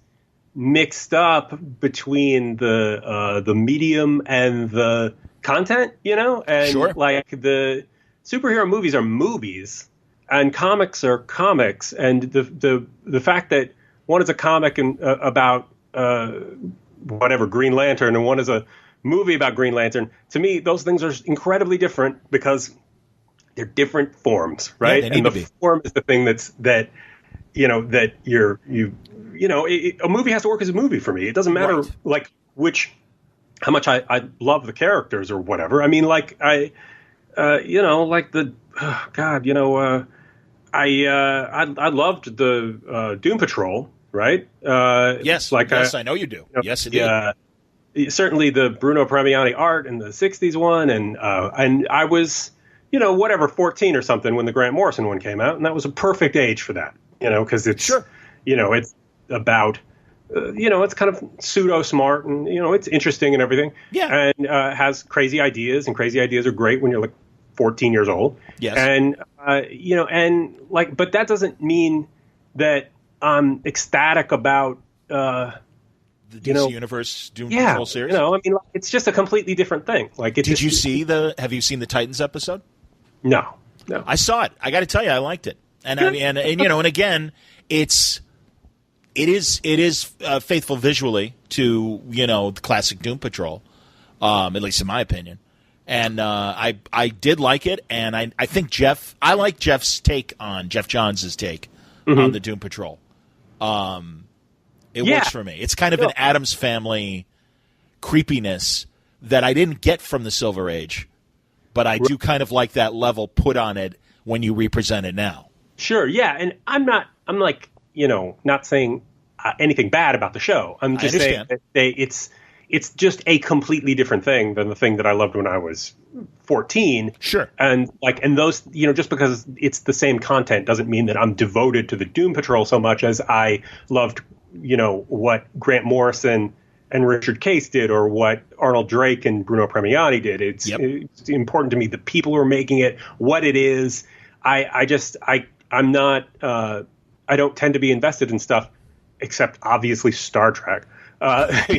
mixed up between the medium and the content, and sure. Like the superhero movies are movies. And comics are comics, and the fact that one is a comic about whatever Green Lantern, and one is a movie about Green Lantern. To me, those things are incredibly different because they're different forms, right? Yeah, and the form is the thing a movie has to work as a movie for me. It doesn't matter how much I love the characters or whatever. I mean, I loved the Doom Patrol, right? Yes, I know you do. Yes, indeed. Certainly the Bruno Premiani art in the '60s one, and I was, 14 or something when the Grant Morrison one came out, and that was a perfect age for that, because it's, sure. It's about, it's kind of pseudo smart, and it's interesting and everything, yeah, and has crazy ideas, and crazy ideas are great when you're like 14 years old. Yes. And, but that doesn't mean that I'm ecstatic about, the DC Universe Doom Patrol series. It's just a completely different thing. Have you seen the Titans episode? No. I saw it. I got to tell you, I liked it. And and again, it is faithful visually to, the classic Doom Patrol, at least in my opinion. And I did like it, and I think I like Jeff Johns' take on the Doom Patrol. It works for me. It's kind of an Addams Family creepiness that I didn't get from the Silver Age, but I do kind of like that level put on it when you represent it now. Sure, yeah, and I'm not saying anything bad about the show. I'm just saying that it's just a completely different thing than the thing that I loved when I was 14. Sure. And those, just because it's the same content doesn't mean that I'm devoted to the Doom Patrol so much as I loved, what Grant Morrison and Richard Case did, or what Arnold Drake and Bruno Premiani did. It's important to me, the people who are making it, what it is. I'm not, I don't tend to be invested in stuff except obviously Star Trek. That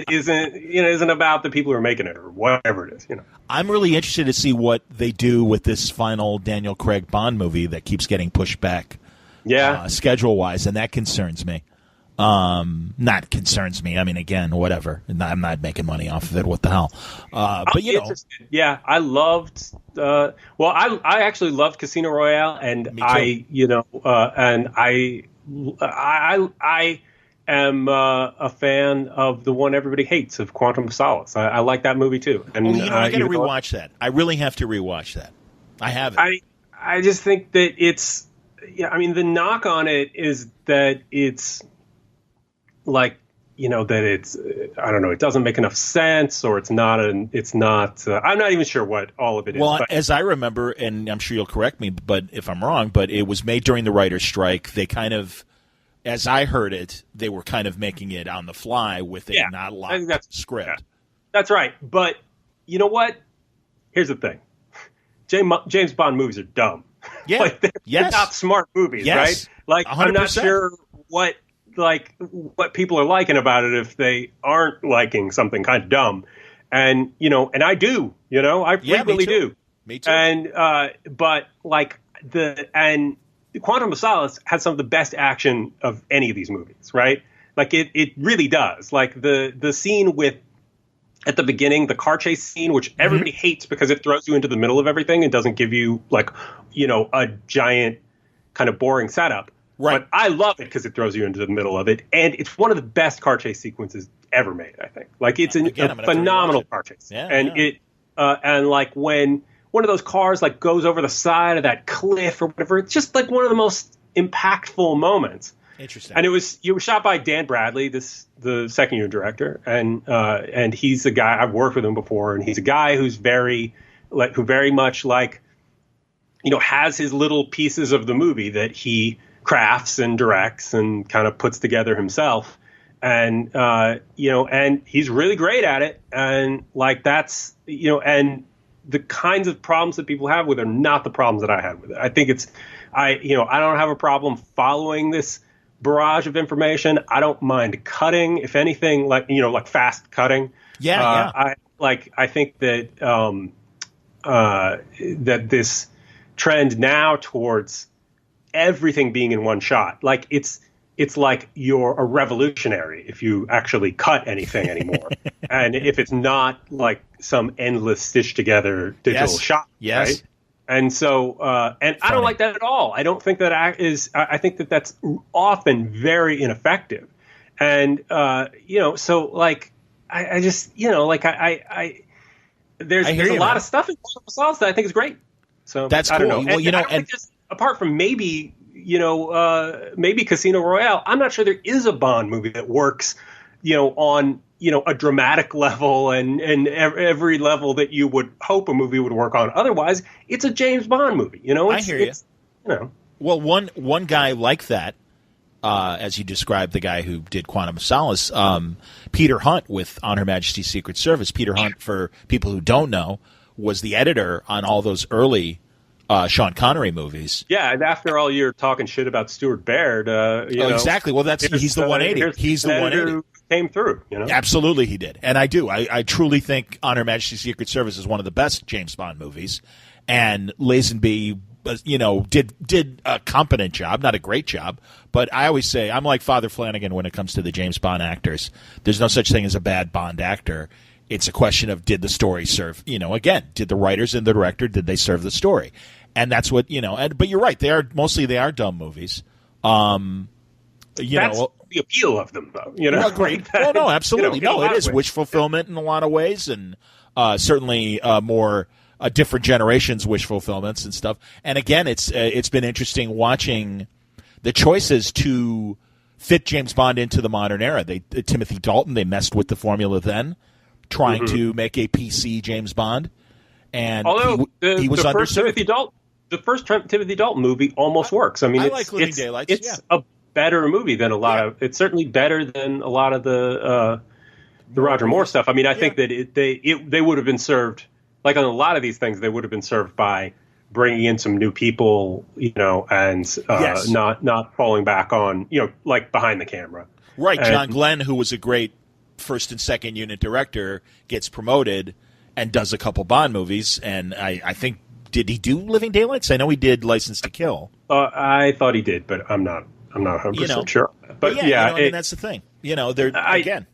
isn't about the people who are making it or whatever it is. I'm really interested to see what they do with this final Daniel Craig Bond movie that keeps getting pushed back, schedule wise, and that concerns me. Not concerns me. I mean, again, whatever. I'm not making money off of it. What the hell? But yeah, I loved. I actually loved Casino Royale, and I am a fan of the one everybody hates, of Quantum of Solace. I like that movie too. And I got to rewatch that. I really have to rewatch that. I haven't. I just think that it's. Yeah, I mean, the knock on it is that it's like, that it's, I don't know, it doesn't make enough sense, or I'm not even sure what all of it is. Well, but as I remember, and I'm sure you'll correct me, but if I'm wrong, but it was made during the writer's strike. They kind of, as I heard it, they were kind of making it on the fly with a not locked script. Yeah, that's right. But you know what? Here's the thing. James Bond movies are dumb. Yeah. Like they're not smart movies, right? Like 100%. I'm not sure what people are liking about it if they aren't liking something kind of dumb. And, and I do, I frequently do. Me too. And, but like Quantum of Solace has some of the best action of any of these movies, right? Like it really does. Like the scene at the beginning, the car chase scene, which everybody hates because it throws you into the middle of everything and doesn't give you like, a giant kind of boring setup. Right. But I love it because it throws you into the middle of it. And it's one of the best car chase sequences ever made, I think. Like it's a phenomenal car chase. Yeah, and and like when one of those cars like goes over the side of that cliff or whatever, it's just like one of the most impactful moments. Interesting. And it was shot by Dan Bradley, the second unit director, and he's a guy I've worked with him before, and he's a guy who very much like, has his little pieces of the movie that he crafts and directs and kind of puts together himself, and and he's really great at it, and like that's and the kinds of problems that people have with it are not the problems that I had with it. I think I don't have a problem following this barrage of information. I don't mind cutting, if anything, like fast cutting. I think that that this trend now towards everything being in one shot, like it's like you're a revolutionary if you actually cut anything anymore. And if it's not like some endless stitched together digital shot, right? And so, and I don't like that at all. I don't think that I think that that's often very ineffective. And, so like, I just, there's a lot of stuff in Sauce that I think is great. So that's cool. I don't know. Well, and just apart from maybe Casino Royale, I'm not sure there is a Bond movie that works, on a dramatic level and every level that you would hope a movie would work on. Otherwise, it's a James Bond movie. I hear you. Well, one guy like that, as you described, the guy who did Quantum of Solace, Peter Hunt with On Her Majesty's Secret Service. Peter Hunt, for people who don't know, was the editor on all those early Sean Connery movies. Yeah, and after all you're talking shit about Stuart Baird, exactly. Well, he's the 180. He's the 180. Came through, Absolutely, he did, and I do. I truly think On Her Majesty's Secret Service is one of the best James Bond movies, and Lazenby, did a competent job, not a great job, but I always say I'm like Father Flanagan when it comes to the James Bond actors. There's no such thing as a bad Bond actor. It's a question of did the story serve? Again, did the writers and the director did they serve the story? And that's what but you're right. They are dumb movies. That's the appeal of them, though. Great. Well, no, absolutely. It is wish fulfillment in a lot of ways, and certainly more different generations' wish fulfillments and stuff. And again, it's been interesting watching the choices to fit James Bond into the modern era. Timothy Dalton, they messed with the formula then, trying to make a PC James Bond, and although he was underserved. The first Timothy Dalton movie almost works. I mean, I like Living Daylights. It's a better movie than a lot of. It's certainly better than a lot of the Roger Moore stuff. I mean, I think that they would have been served, like on a lot of these things, they would have been served by bringing in some new people, and not falling back on, like behind the camera. Right. John Glenn, who was a great first and second unit director, gets promoted and does a couple Bond movies, and I think. Did he do Living Daylights? I know he did License to Kill. I thought he did, but I'm not 100% sure. But that's the thing. Again.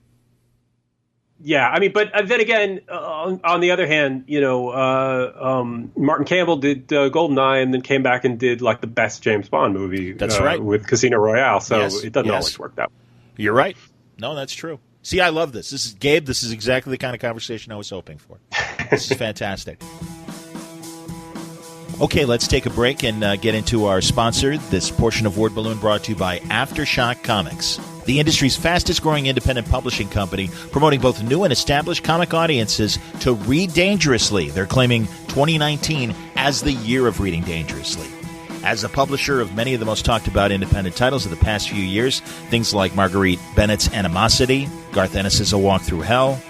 Yeah, I mean, but then again, on the other hand, Martin Campbell did GoldenEye and then came back and did like the best James Bond movie. That's right. With Casino Royale. So it doesn't always work that way. You're right. No, that's true. See, I love this. This is Gabe. This is exactly the kind of conversation I was hoping for. This is fantastic. Okay, let's take a break and get into our sponsor. This portion of Word Balloon brought to you by Aftershock Comics. the industry's fastest-growing independent publishing company, promoting both new and established comic audiences to read dangerously. They're claiming 2019 as the year of reading dangerously. As a publisher of many of the most talked-about independent titles of the past few years, things like Marguerite Bennett's Animosity, Garth Ennis' A Walk Through Hell,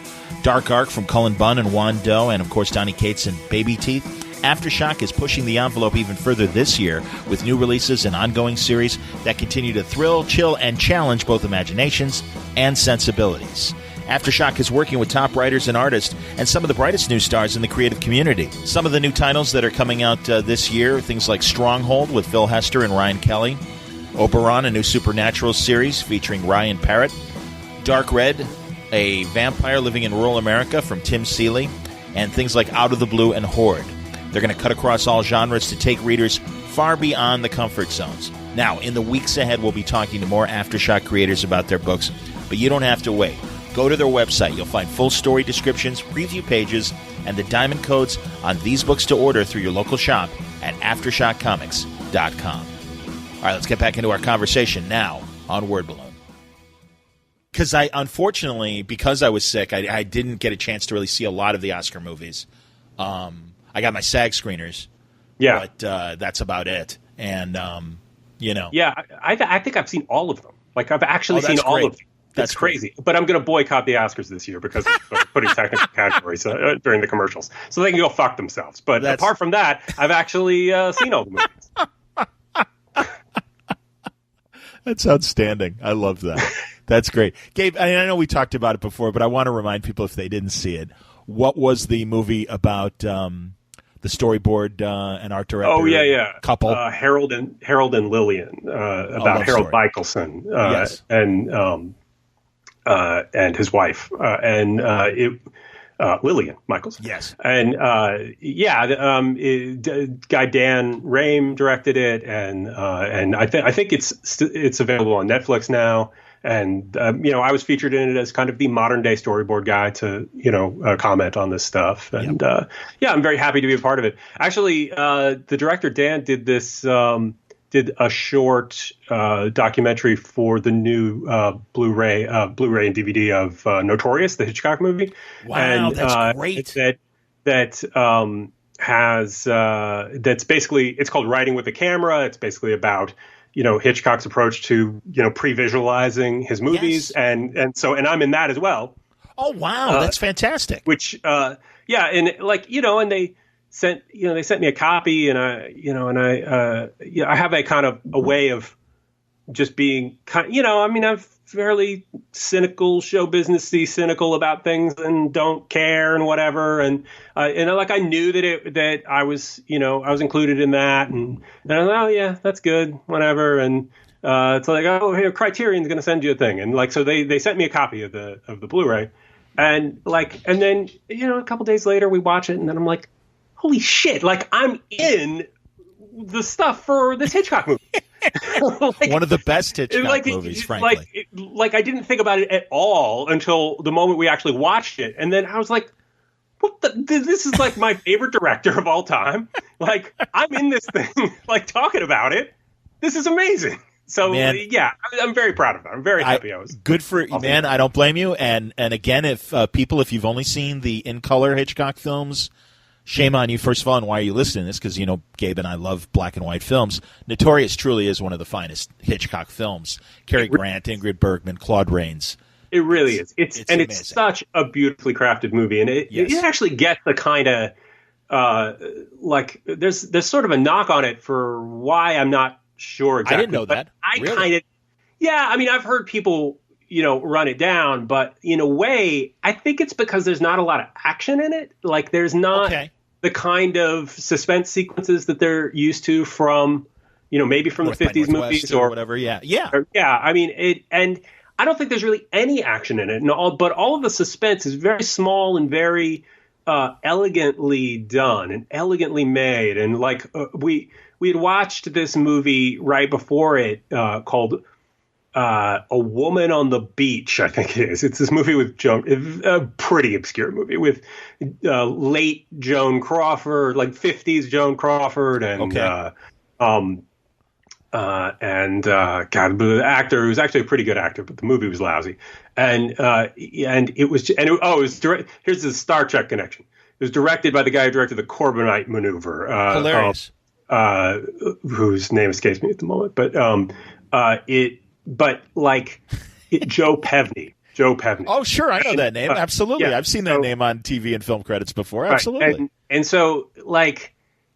Dark Arc from Cullen Bunn and Juan Doe, and of course Donny Cates and Baby Teeth, Aftershock is pushing the envelope even further this year with new releases and ongoing series that continue to thrill, chill, and challenge both imaginations and sensibilities. Aftershock is working with top writers and artists and some of the brightest new stars in the creative community. Some of the new titles that are coming out this year, things like Stronghold with Phil Hester and Ryan Kelly, Oberon, a new Supernatural series featuring Ryan Parrott, Dark Red, a vampire living in rural America from Tim Seeley, and things like Out of the Blue and Horde. They're going to cut across all genres to take readers far beyond the comfort zones. Now, in the weeks ahead, we'll be talking to more Aftershock creators about their books, but you don't have to wait. Go to their website. You'll find full story descriptions, preview pages, and the diamond codes on these books to order through your local shop at AftershockComics.com. All right, let's get back into our conversation now on Word Balloon. Because unfortunately, because I was sick, I didn't get a chance to really see a lot of the Oscar movies. I got my SAG screeners, but that's about it. And, Yeah, I think I've seen all of them. Like, I've actually seen all of them. That's crazy. But I'm going to boycott the Oscars this year because of putting technical categories during the commercials. So they can go fuck themselves. But apart from that, I've actually seen all the movies. That's outstanding. I love that. That's great. Gabe, I know we talked about it before, but I want to remind people if they didn't see it, what was the movie about the storyboard and art director couple? Harold and Lillian, about Harold Michelson and his wife, Lillian Michaels. Yes. And guy Dan Raim directed it, and I think it's available on Netflix now. And I was featured in it as kind of the modern day storyboard guy to comment on this stuff, and I'm very happy to be a part of it. Actually, the director Dan did did a short documentary for the new Blu-ray and DVD of Notorious, the Hitchcock movie. Wow, and, that's great. That's basically, it's called Writing with the Camera. It's basically about Hitchcock's approach to pre-visualizing his movies, and I'm in that as well. Oh wow, that's fantastic. Which and they sent me a copy, and I have a kind of a way of just being I'm fairly cynical, show businessy cynical about things and don't care and whatever, and I knew that I was included in that, and I was that's good, whatever, and it's like, oh, here Criterion's going to send you a thing, and so they sent me a copy of the Blu-ray, and then a couple days later we watch it, and then I'm like, holy shit, I'm in the stuff for this Hitchcock movie. One of the best Hitchcock movies, frankly. I didn't think about it at all until the moment we actually watched it, and then I was like, "What? This is my favorite director of all time. I'm in this thing, talking about it. This is amazing." So I'm very proud of that. I'm very happy. I was good for you, man. I don't blame you. And again, if you've only seen the in color Hitchcock films, shame on you, first of all, and why are you listening to this? Because, Gabe and I love black and white films. Notorious truly is one of the finest Hitchcock films. Cary Grant, Ingrid Bergman, Claude Rains. It really is. It's such a beautifully crafted movie. And it actually gets the kind of, there's sort of a knock on it for why I'm not sure exactly. I didn't know that. I've heard people run it down, but in a way, I think it's because there's not a lot of action in it. There's not the kind of suspense sequences that they're used to from, maybe from North the 50s movies or whatever. And I don't think there's really any action in it. But all of the suspense is very small and very elegantly done and elegantly made. And we had watched this movie right before it called A Woman on the Beach, I think it is. It's this movie with a pretty obscure movie with late Joan Crawford, 50s Joan Crawford, and God, the actor, who was actually a pretty good actor, but the movie was lousy. And it was, here's the Star Trek connection. It was directed by the guy who directed the Corbomite Maneuver. Hilarious. Whose name escapes me at the moment, but Joe Pevney. Joe Pevney. Oh, sure, I know that name. Absolutely, I've seen that name on TV and film credits before. Absolutely. And so and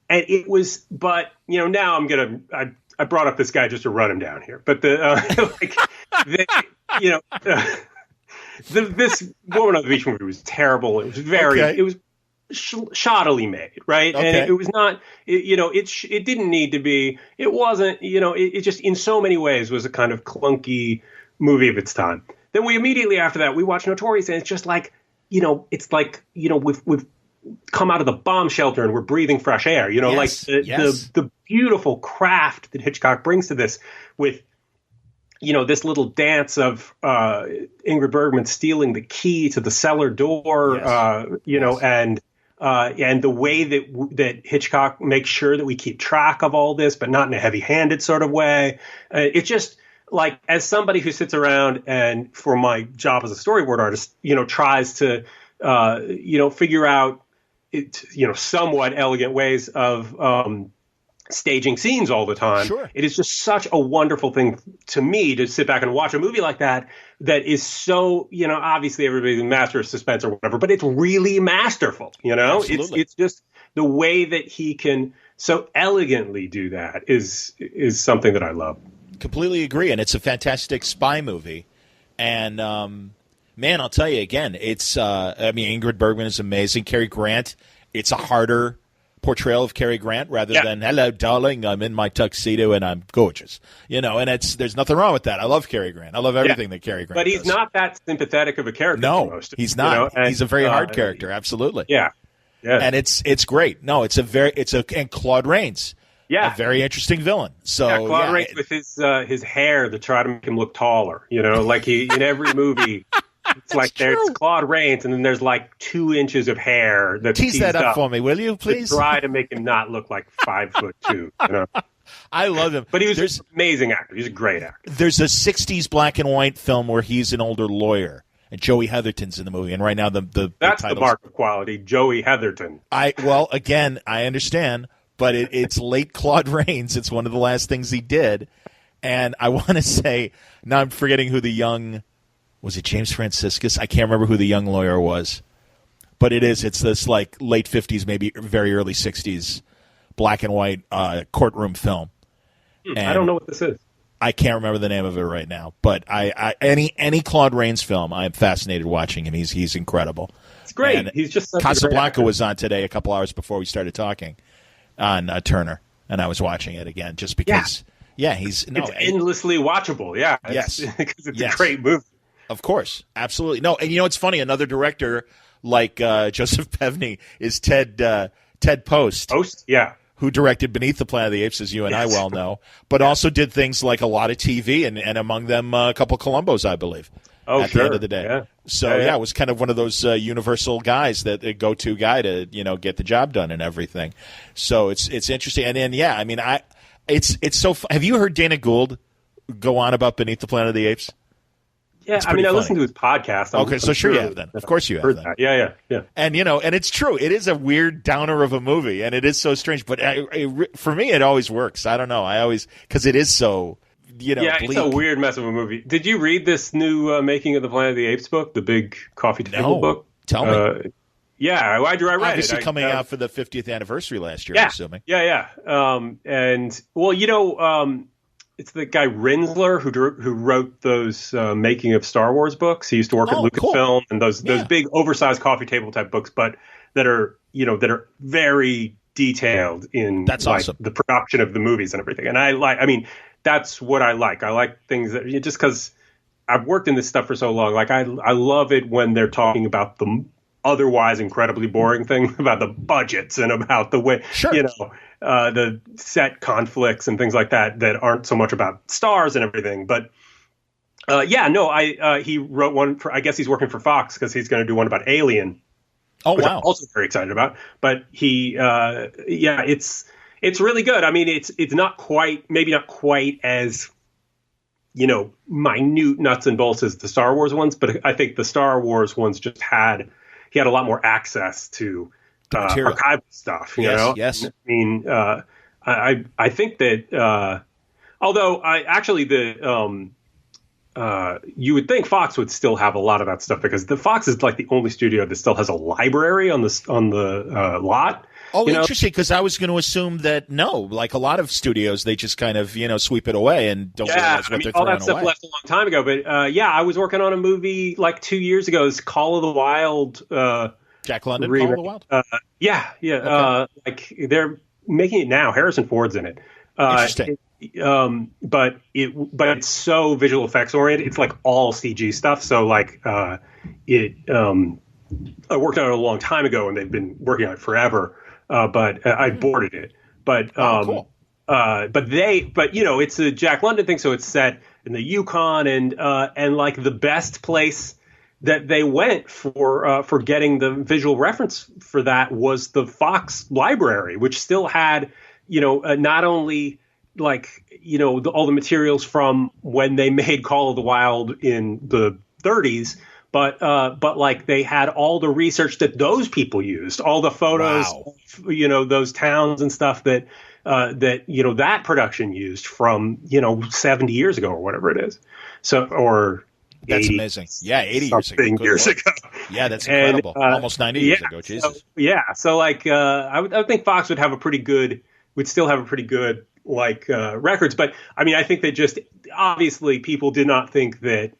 it was, but now I brought up this guy just to run him down here, but this Woman on the Beach movie was terrible. It was it was shoddily made, right? Okay. And it was not, it didn't need to be, it wasn't, it just in so many ways was a kind of clunky movie of its time. Then we immediately after that, we watched Notorious, and it's just like, we've come out of the bomb shelter and we're breathing fresh air, the beautiful craft that Hitchcock brings to this with, this little dance of Ingrid Bergman stealing the key to the cellar door, and the way that Hitchcock makes sure that we keep track of all this, but not in a heavy-handed sort of way. It's just like, as somebody who sits around and for my job as a storyboard artist, tries to, figure out, somewhat elegant ways of staging scenes all the time. Sure. It is just such a wonderful thing to me to sit back and watch a movie like that is so, obviously everybody's a master of suspense or whatever, but it's really masterful, It's just the way that he can so elegantly do that is something that I love. Completely agree, and it's a fantastic spy movie. And, man, I'll tell you again, it's, Ingrid Bergman is amazing. Cary Grant, it's a harder portrayal of Cary Grant rather than, hello, darling, I'm in my tuxedo and I'm gorgeous. And there's nothing wrong with that. I love Cary Grant. I love everything that Cary Grant does. But he's not that sympathetic of a character. No, he's not. He's a very hard character, absolutely. Yeah. And it's great. No, and Claude Rains. Yeah. A very interesting villain. So Claude Rains with his hair to try to make him look taller, like he in every movie. It's like there's Claude Rains, and then there's like 2 inches of hair that tease that up for me, will you, please? To try to make him not look like 5'2". I love him. But he was an amazing actor. He's a great actor. There's a '60s black and white film where he's an older lawyer, and Joey Heatherton's in the movie. And right now, that's the mark of quality, Joey Heatherton. Again, I understand, but it's late Claude Rains. It's one of the last things he did, and I want to say now I'm forgetting who the young. Was it James Franciscus? I can't remember who the young lawyer was. But it's this like late 50s, maybe very early 60s black and white courtroom film. I don't know what this is. I can't remember the name of it right now. But any Claude Rains film, I'm fascinated watching him. He's incredible. It's great. And he's just such Casablanca was on today a couple hours before we started talking on Turner, and I was watching it again just because. Yeah, it's endlessly watchable. Yeah, because it's a great movie. Of course. Absolutely. No, and it's funny. Another director like Joseph Pevney is Ted Post. Post, yeah. Who directed Beneath the Planet of the Apes, as you and I well know, but also did things like a lot of TV and among them a couple Columbos, I believe, at the end of the day. Yeah. So, it was kind of one of those universal guys, that go-to guy to, get the job done and everything. So it's interesting. And then, it's so have you heard Dana Gould go on about Beneath the Planet of the Apes? Yeah, I listened to his podcast. Okay, so sure you have then. Of course you have then. Yeah. And, and it's true. It is a weird downer of a movie, and it is so strange. But for me, it always works. I don't know. Because it is so, bleak. It's a weird mess of a movie. Did you read this new Making of the Planet of the Apes book, the big coffee table book? Tell me. Yeah, why'd you read it? Obviously coming out for the 50th anniversary last year, I'm assuming. Yeah. It's the guy Rinsler who wrote those Making of Star Wars books. He used to work at Lucasfilm and those big oversized coffee table type books, but that are very detailed in awesome. The production of the movies and everything. And that's what I like. I like things that just because I've worked in this stuff for so long. Like I love it when they're talking about the otherwise incredibly boring thing about the budgets and about the way the set conflicts and things like that aren't so much about stars and everything. But he wrote one for, I guess he's working for Fox because he's going to do one about Alien. Oh, which wow. I'm also very excited about. But it's It's really good. I mean, it's not quite, maybe not quite as, minute nuts and bolts as the Star Wars ones, but I think the Star Wars ones he had a lot more access to archival stuff, you know? Yes. I mean, I think that, although you would think Fox would still have a lot of that stuff, because the Fox is like the only studio that still has a library on the lot. Oh, interesting, because I was going to assume that, no, like a lot of studios, they just kind of, sweep it away and don't realize what they're throwing away. All that stuff left a long time ago. But, I was working on a movie like 2 years ago. It's Call of the Wild. Jack London, Call of the Wild? Yeah. Okay. Like they're making it now. Harrison Ford's in it. Interesting. But it's so visual effects oriented. It's like all CG stuff. So like I worked on it a long time ago, and they've been working on it forever. But I boarded it. But cool. But it's a Jack London thing, so it's set in the Yukon, and like the best place that they went for getting the visual reference for that was the Fox library, which still had not only like all the materials from when they made Call of the Wild in the 30s. But like they had all the research that those people used, all the photos, of, those towns and stuff that that production used from 70 years ago or whatever it is. So that's amazing. Yeah, 80 years ago. Yeah, that's incredible. Almost 90 years ago. Jesus. So like I would think Fox would still have a pretty good like records. But I mean, I think that just obviously people did not think that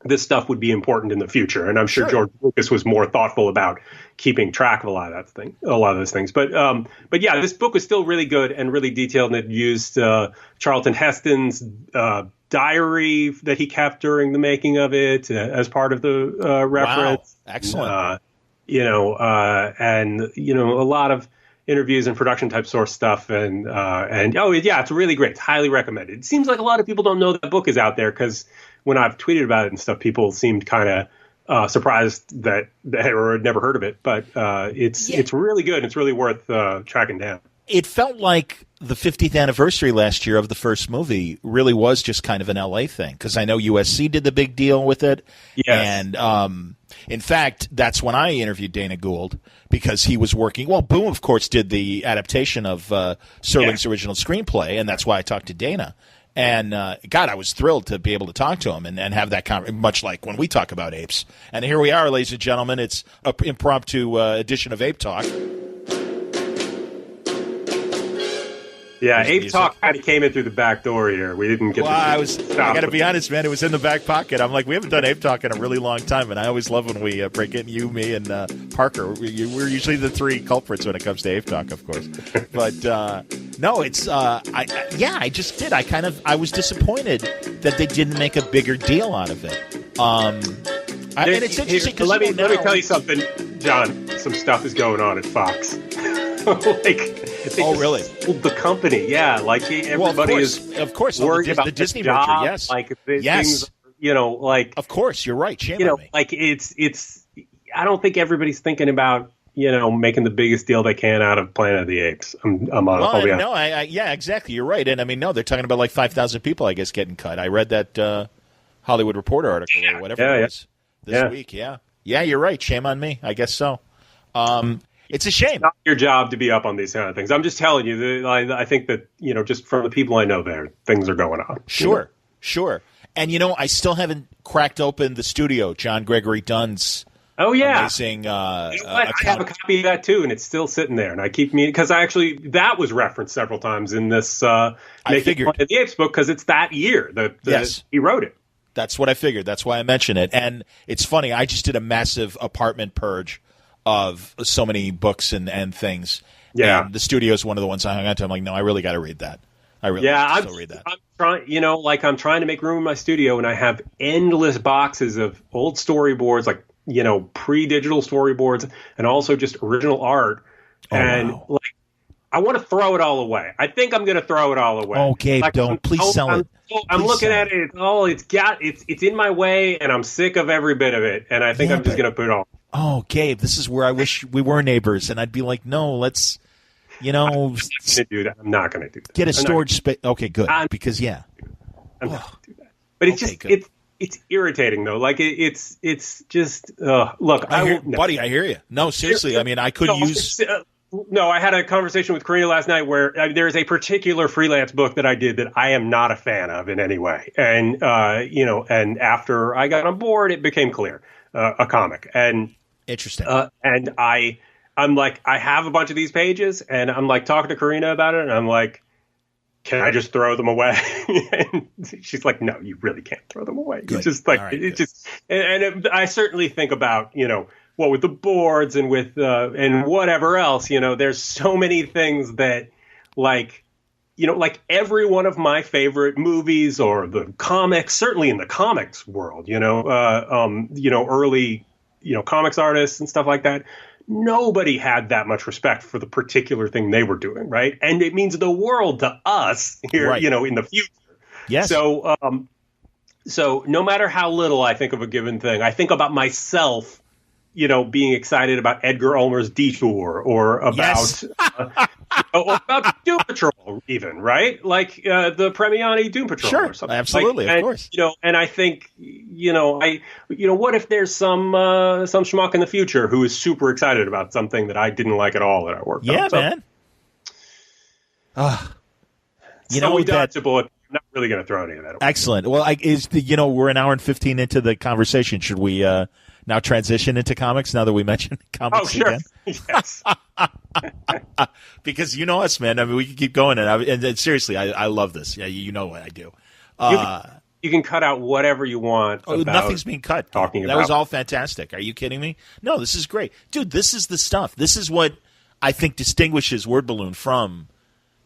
this stuff would be important in the future, and I'm sure George Lucas was more thoughtful about keeping track of a lot of those things. But yeah, this book was still really good and really detailed, and it used Charlton Heston's diary that he kept during the making of it as part of the reference. Wow. Excellent. And a lot of interviews and production type source stuff, and it's really great. It's highly recommended. It seems like a lot of people don't know that book is out there, because when I've tweeted about it and stuff, people seemed kind of surprised that or had never heard of it. But it's really good. It's really worth tracking down. It felt like the 50th anniversary last year of the first movie really was just kind of an LA thing, because I know USC did the big deal with it. Yes. And in fact, that's when I interviewed Dana Gould, because he was working. Well, Boom, of course, did the adaptation of Serling's original screenplay, and that's why I talked to Dana. And, God, I was thrilled to be able to talk to him and have that conversation, much like when we talk about apes. And here we are, ladies and gentlemen. It's an impromptu edition of Ape Talk. Yeah, Ape Talk kind of came in through the back door here. We didn't get I got to be honest, man. It was in the back pocket. I'm like, we haven't done Ape Talk in a really long time, and I always love when we break in, you, me, and Parker. We're usually the three culprits when it comes to Ape Talk, of course. But, no, it's I just did. I was disappointed that they didn't make a bigger deal out of it. And it's interesting because let me tell you something, John. Some stuff is going on at Fox. Really? The company, yeah. Like everybody of course, worried about the Disney job, merger. Yes, like yes. Things, like of course, you're right. Shame on me. Like it's. I don't think everybody's thinking about making the biggest deal they can out of Planet of the Apes. Yeah, exactly. You're right. And I mean, no, they're talking about like 5,000 people, I guess, getting cut. I read that Hollywood Reporter article or whatever it was this week. Yeah, you're right. Shame on me. I guess so. It's a shame. It's not your job to be up on these kind of things. I'm just telling you. I think that just from the people I know there, things are going on. Sure. And I still haven't cracked open the studio, John Gregory Dunn's. Oh yeah, amazing. I have a copy of that too, and it's still sitting there. And I keep meaning, because that was referenced several times in this I figured the Apes book, because it's that year that he wrote it. That's what I figured. That's why I mentioned it. And it's funny. I just did a massive apartment purge of so many books and things. Yeah, and the studio is one of the ones I hung on to. I'm like, no, I really got to read that. I really have to read that. I'm trying, I'm trying to make room in my studio, and I have endless boxes of old storyboards, like pre-digital storyboards, and also just original art. Wow. I want to throw it all away. I think I'm going to throw it all away. Oh, Gabe, don't. Please sell it. I'm looking at it. It's in my way, and I'm sick of every bit of it. And I think I'm just going to put it all. Oh, Gabe, this is where I wish we were neighbors, and I'd be like, no, let's You know, I'm not going to do that. Get a storage space. Okay, good. Because I'm not going to do that. But it's irritating though. Like it's just look. Buddy, I hear you. No, seriously. I mean, I could use. No, I had a conversation with Corrina last night where there is a particular freelance book that I did that I am not a fan of in any way, and and after I got on board, it became clear a comic and interesting. And I'm like, I have a bunch of these pages, and I'm like talking to Corrina about it, and I'm like, can I just throw them away? And she's like, no, you really can't throw them away. Good. It's just like I certainly think about what with the boards and with and whatever else, there's so many things that like every one of my favorite movies or the comics, certainly in the comics world, early, comics artists and stuff like that. Nobody had that much respect for the particular thing they were doing. Right. And it means the world to us here, right. In the future. Yes. So no matter how little I think of a given thing, I think about myself, being excited about Edgar Ulmer's Detour or about or about Doom Patrol even, right? Like the Premiani Doom Patrol or something. Absolutely, of course. And I think, what if there's some schmuck in the future who is super excited about something that I didn't like at all that I worked on? Yeah, man. We dodged a bullet. I'm not really going to throw any of that away. Excellent. Well, we're an hour and 15 into the conversation. Should we now transition into comics now that we mentioned comics again? Yes. Because us, man. I mean, we can keep going. And seriously, I love this. Yeah, you know what I do. You can cut out whatever you want. Nothing's being cut. That was all fantastic. Are you kidding me? No, this is great. Dude, this is the stuff. This is what I think distinguishes Word Balloon from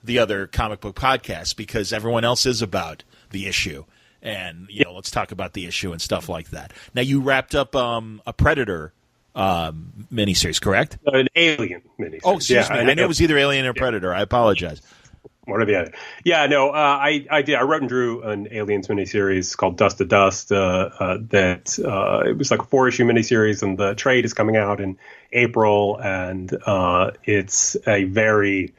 the other comic book podcasts, because everyone else is about the issue. And, let's talk about the issue and stuff like that. Now, you wrapped up a Predator miniseries, correct? An Alien miniseries. Oh, excuse me. I knew it was either Alien or Predator. I apologize. One or the other. Yeah, no, I did. I wrote and drew an Aliens miniseries called Dust to Dust. That it was like a 4-issue miniseries, and the trade is coming out in April. And it's a very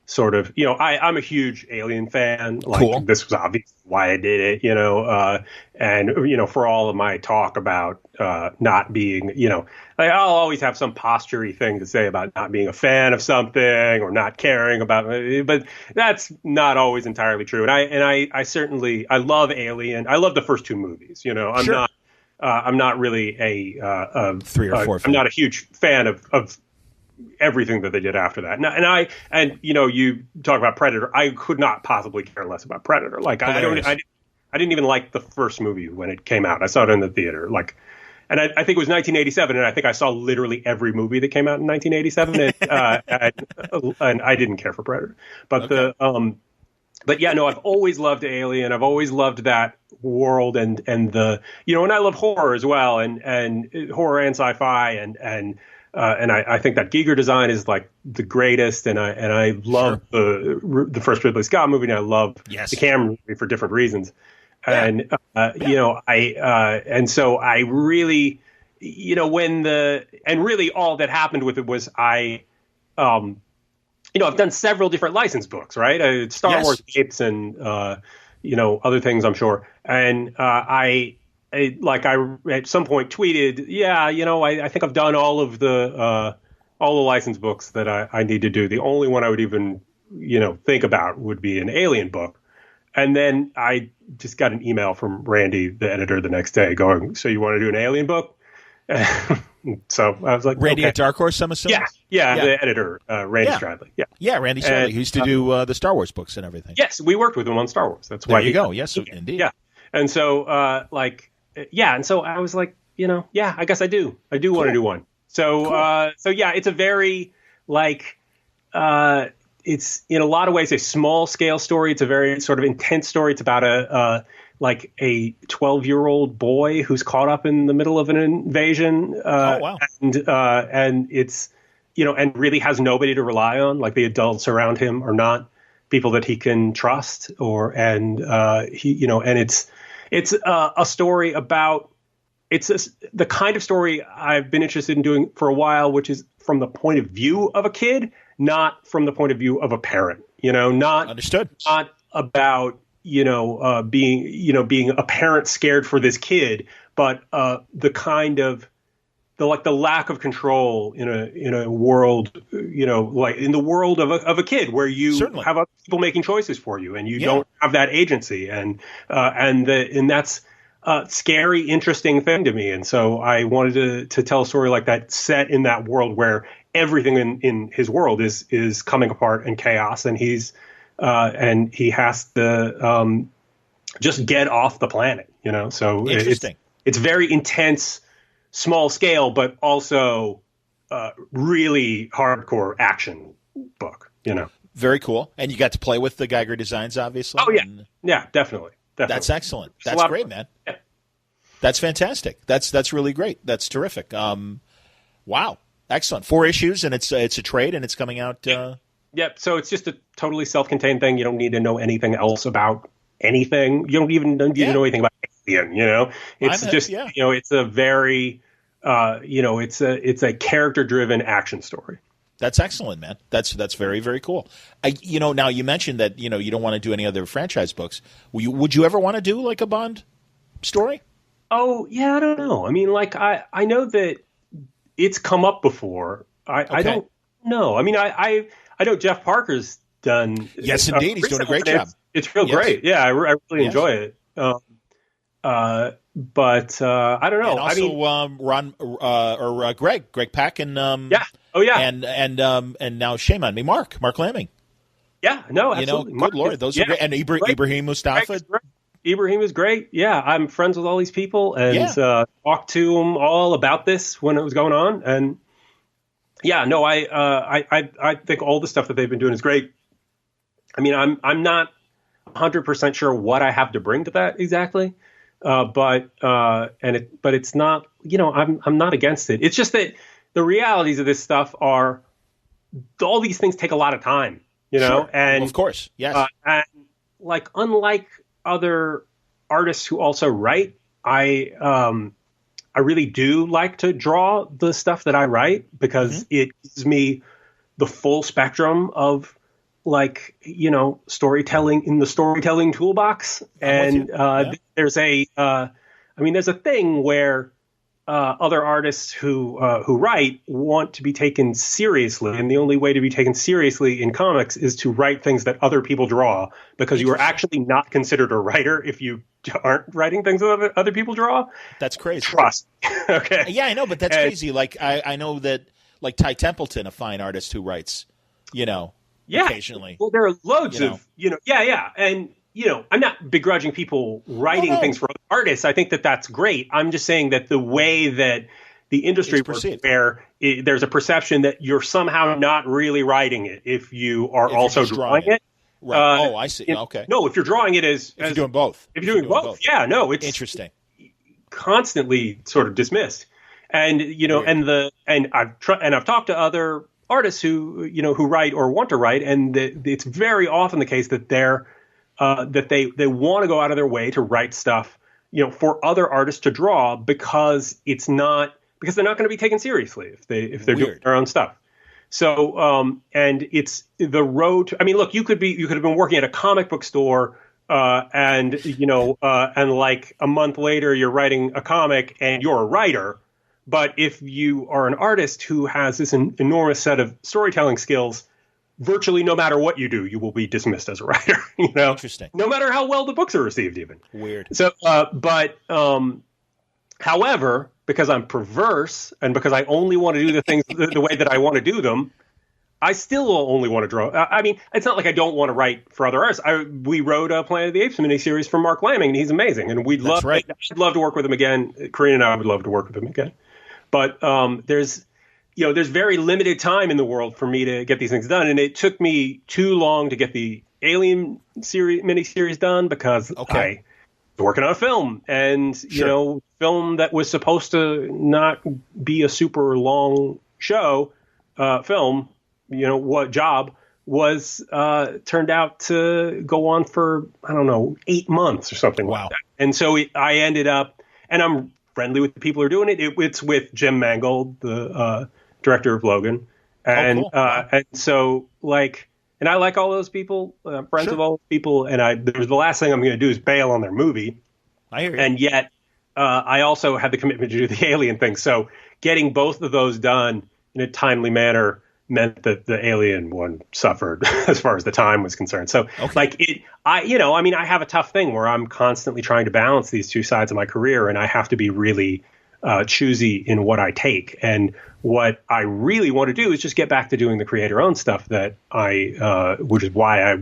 sort of, I'm a huge Alien fan. Like, cool. This was obvious why I did it, and, for all of my talk about not being, I'll always have some postury thing to say about not being a fan of something or not caring about it, but that's not always entirely true. And I certainly, I love Alien. I love the first 2 movies, I'm not really a 3 or 4. I'm not a huge fan of everything that they did after that. And you talk about Predator. I could not possibly care less about Predator. Like, I didn't even like the first movie when it came out. I saw it in the theater. Like, and I think it was 1987, and I think I saw literally every movie that came out in 1987, and I didn't care for Predator. But but yeah, no, I've always loved Alien. I've always loved that world, and the and I love horror as well, and horror and sci-fi, and I think that Giger design is like the greatest, and I love the first Ridley Scott movie, and I love the Cameron movie for different reasons. And and so I really, really all that happened with it was I've done several different licensed books, right? Star Wars tapes and other things, I'm sure, and I at some point tweeted, I think I've done all the licensed books that I need to do. The only one I would even, think about would be an Alien book. And then I just got an email from Randy, the editor, the next day going, so you want to do an Alien book? So I was like, Randy okay. At Dark Horse, I'm assuming? Yeah, the editor, Randy Stradley. Yeah, Randy Stradley, who used to do the Star Wars books and everything. Yes, we worked with him on Star Wars. That's why you go. Yes, indeed. Yeah. And so, and so I was like, I guess I do. I do want to do one. So, cool. It's a very, it's in a lot of ways a small scale story. It's a very sort of intense story. It's about a 12-year-old boy who's caught up in the middle of an invasion. Wow. And it's, and really has nobody to rely on. Like, the adults around him are not people that he can trust, and it's a story about, the kind of story I've been interested in doing for a while, which is from the point of view of a kid not from the point of view of a parent, not understood, not about, being a parent scared for this kid, but the kind of the lack of control in a world, like in the world of a kid where you Certainly have other people making choices for you and you don't have that agency, and that's a scary, interesting thing to me. And so I wanted to tell a story like that set in that world where everything in his world is coming apart and chaos, and and he has to just get off the planet, So interesting. It's very intense, small scale, but also really hardcore action book, Very cool. And you got to play with the Geiger designs, obviously. Oh, yeah. Yeah, definitely. That's excellent. That's great, man. Yeah. That's fantastic. That's really great. That's terrific. Wow. Excellent. 4 issues, and it's a trade, and it's coming out. Yep. So it's just a totally self-contained thing. You don't need to know anything else about anything. You don't even need to know anything about Alien, It's just, it's a very, it's a character-driven action story. That's excellent, man. That's very, very cool. Now you mentioned that, you don't want to do any other franchise books. Would you ever want to do like a Bond story? Oh, yeah, I don't know. I mean, like, I know that it's come up before. I don't know. I mean, I know Jeff Parker's done. Yes, indeed. He's doing a great job. It's real great. Yeah, I really enjoy it. But I don't know. And also, Greg Pak, and and now shame on me, Mark Laming. Yeah, no, absolutely. Good Lord, those are great. And Ibrahim Mustafa. Ibrahim is great. Yeah, I'm friends with all these people and talked to them all about this when it was going on. And yeah, no, I think all the stuff that they've been doing is great. I mean, I'm not 100% sure what I have to bring to that exactly. But it's not, I'm not against it. It's just that the realities of this stuff are all these things take a lot of time, Sure. and well, of course. Yes. And like, unlike other artists who also write, I really do like to draw the stuff that I write because it gives me the full spectrum of storytelling in the storytelling toolbox. And there's a thing where other artists who write want to be taken seriously, and the only way to be taken seriously in comics is to write things that other people draw, because you are actually not considered a writer if you aren't writing things that other people draw. That's crazy. Trust. Okay. Yeah, I know, but that's crazy. Like I know that, like Ty Templeton, a fine artist who writes, occasionally. Well, there are loads of, and I'm not begrudging people writing things for other artists. I think that that's great. I'm just saying that the way that the industry works, where there's a perception that you're somehow not really writing it if you are also drawing it. Right. I see. Okay. No, if you're drawing it if you're doing both. If you're doing both. Yeah, no, it's interesting. Constantly sort of dismissed. And, and I've talked to other artists who write or want to write, and it's very often the case that they want to go out of their way to write stuff, for other artists to draw, because they're not going to be taken seriously if they're doing their own stuff. So, and it's the road to, I mean, look, you could have been working at a comic book store, and like a month later you're writing a comic and you're a writer. But if you are an artist who has this enormous set of storytelling skills, virtually no matter what you do, you will be dismissed as a writer. Interesting. No matter how well the books are received, even. Weird. So, however, because I'm perverse and because I only want to do the things the way that I want to do them, I still only want to draw. I mean, it's not like I don't want to write for other artists. We wrote a Planet of the Apes miniseries for Mark Laming, and he's amazing. And I'd love to work with him again. Corrina and I would love to work with him again. But there's very limited time in the world for me to get these things done. And it took me too long to get the Alien miniseries done because I was working on a film. And, film that was supposed to not be a super long show film, what job was turned out to go on for, 8 months or something like that. And so I ended up, and I'm friendly with the people who are doing it. It's with Jim Mangold, the director of Logan, And cool. Wow. and so like, and I like all those people, friends of all those people, and the last thing I'm going to do is bail on their movie. I hear you. And yet, I also had the commitment to do the Alien thing. So getting both of those done in a timely manner meant that the Alien one suffered as far as the time was concerned. So like I have a tough thing where I'm constantly trying to balance these two sides of my career, and I have to be really choosy in what I take. And what I really want to do is just get back to doing the creator-owned stuff that which is why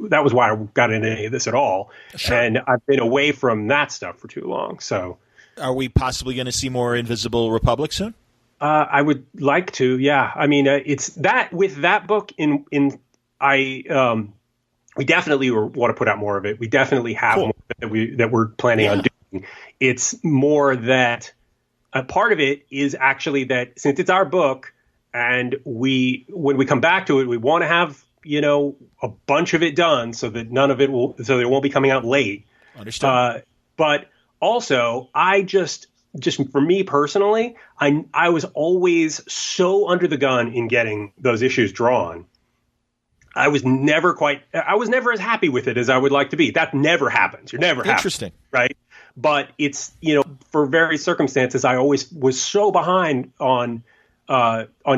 that was why I got into any of this at all. Sure. And I've been away from that stuff for too long. So, are we possibly going to see more Invisible Republic soon? I would like to. Yeah. I mean, it's that with that book we definitely want to put out more of it. We definitely have more that we're planning on doing. It's more that a part of it is actually that since it's our book and when we come back to it, we want to have, a bunch of it done so that so it won't be coming out late. Understood. But also I just for me personally, I was always so under the gun in getting those issues drawn. I was never as happy with it as I would like to be. That never happens. You're never happy. Interesting. Right. But it's, for various circumstances, I always was so behind on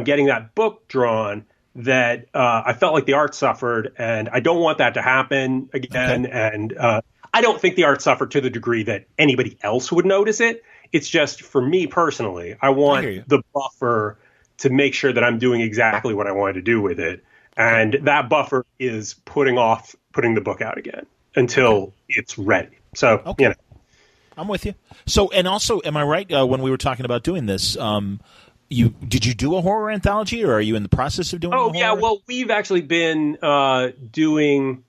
getting that book drawn that I felt like the art suffered, and I don't want that to happen again. Okay. And I don't think the art suffered to the degree that anybody else would notice it. It's just for me personally, I want the buffer to make sure that I'm doing exactly what I wanted to do with it. And that buffer is putting the book out again until it's ready. So, I'm with you. So, and also, am I right when we were talking about doing this? Did you do a horror anthology, or are you in the process of doing? Oh, yeah. Well, we've actually been doing.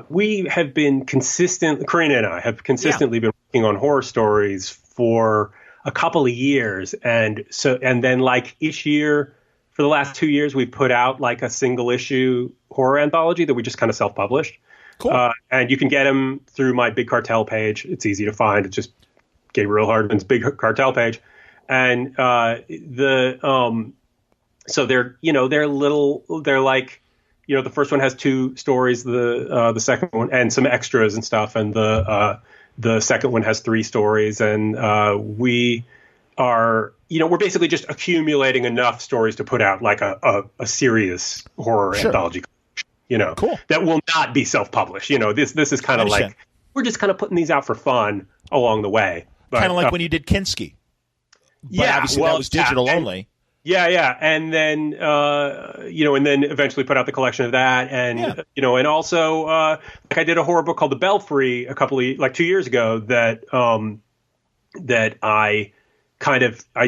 We have been Corrina and I have consistently been working on horror stories for a couple of years, and then like each year for the last 2 years, we've put out like a single issue horror anthology that we just kind of self-published. Cool. And you can get them through my Big Cartel page. It's easy to find. It's just Gabriel Hardman's Big Cartel page. And so they're like, the first one has 2 stories, the second one, and some extras and stuff. And the second one has 3 stories. And we are, we're basically just accumulating enough stories to put out like a serious horror anthology. Cool. That will not be self-published. This is kind of like, we're just kind of putting these out for fun along the way. Kind of like when you did Kinski. But obviously that was digital only. Yeah. And then, and then eventually put out the collection of that. And, and also, like I did a horror book called The Belfry 2 years ago that I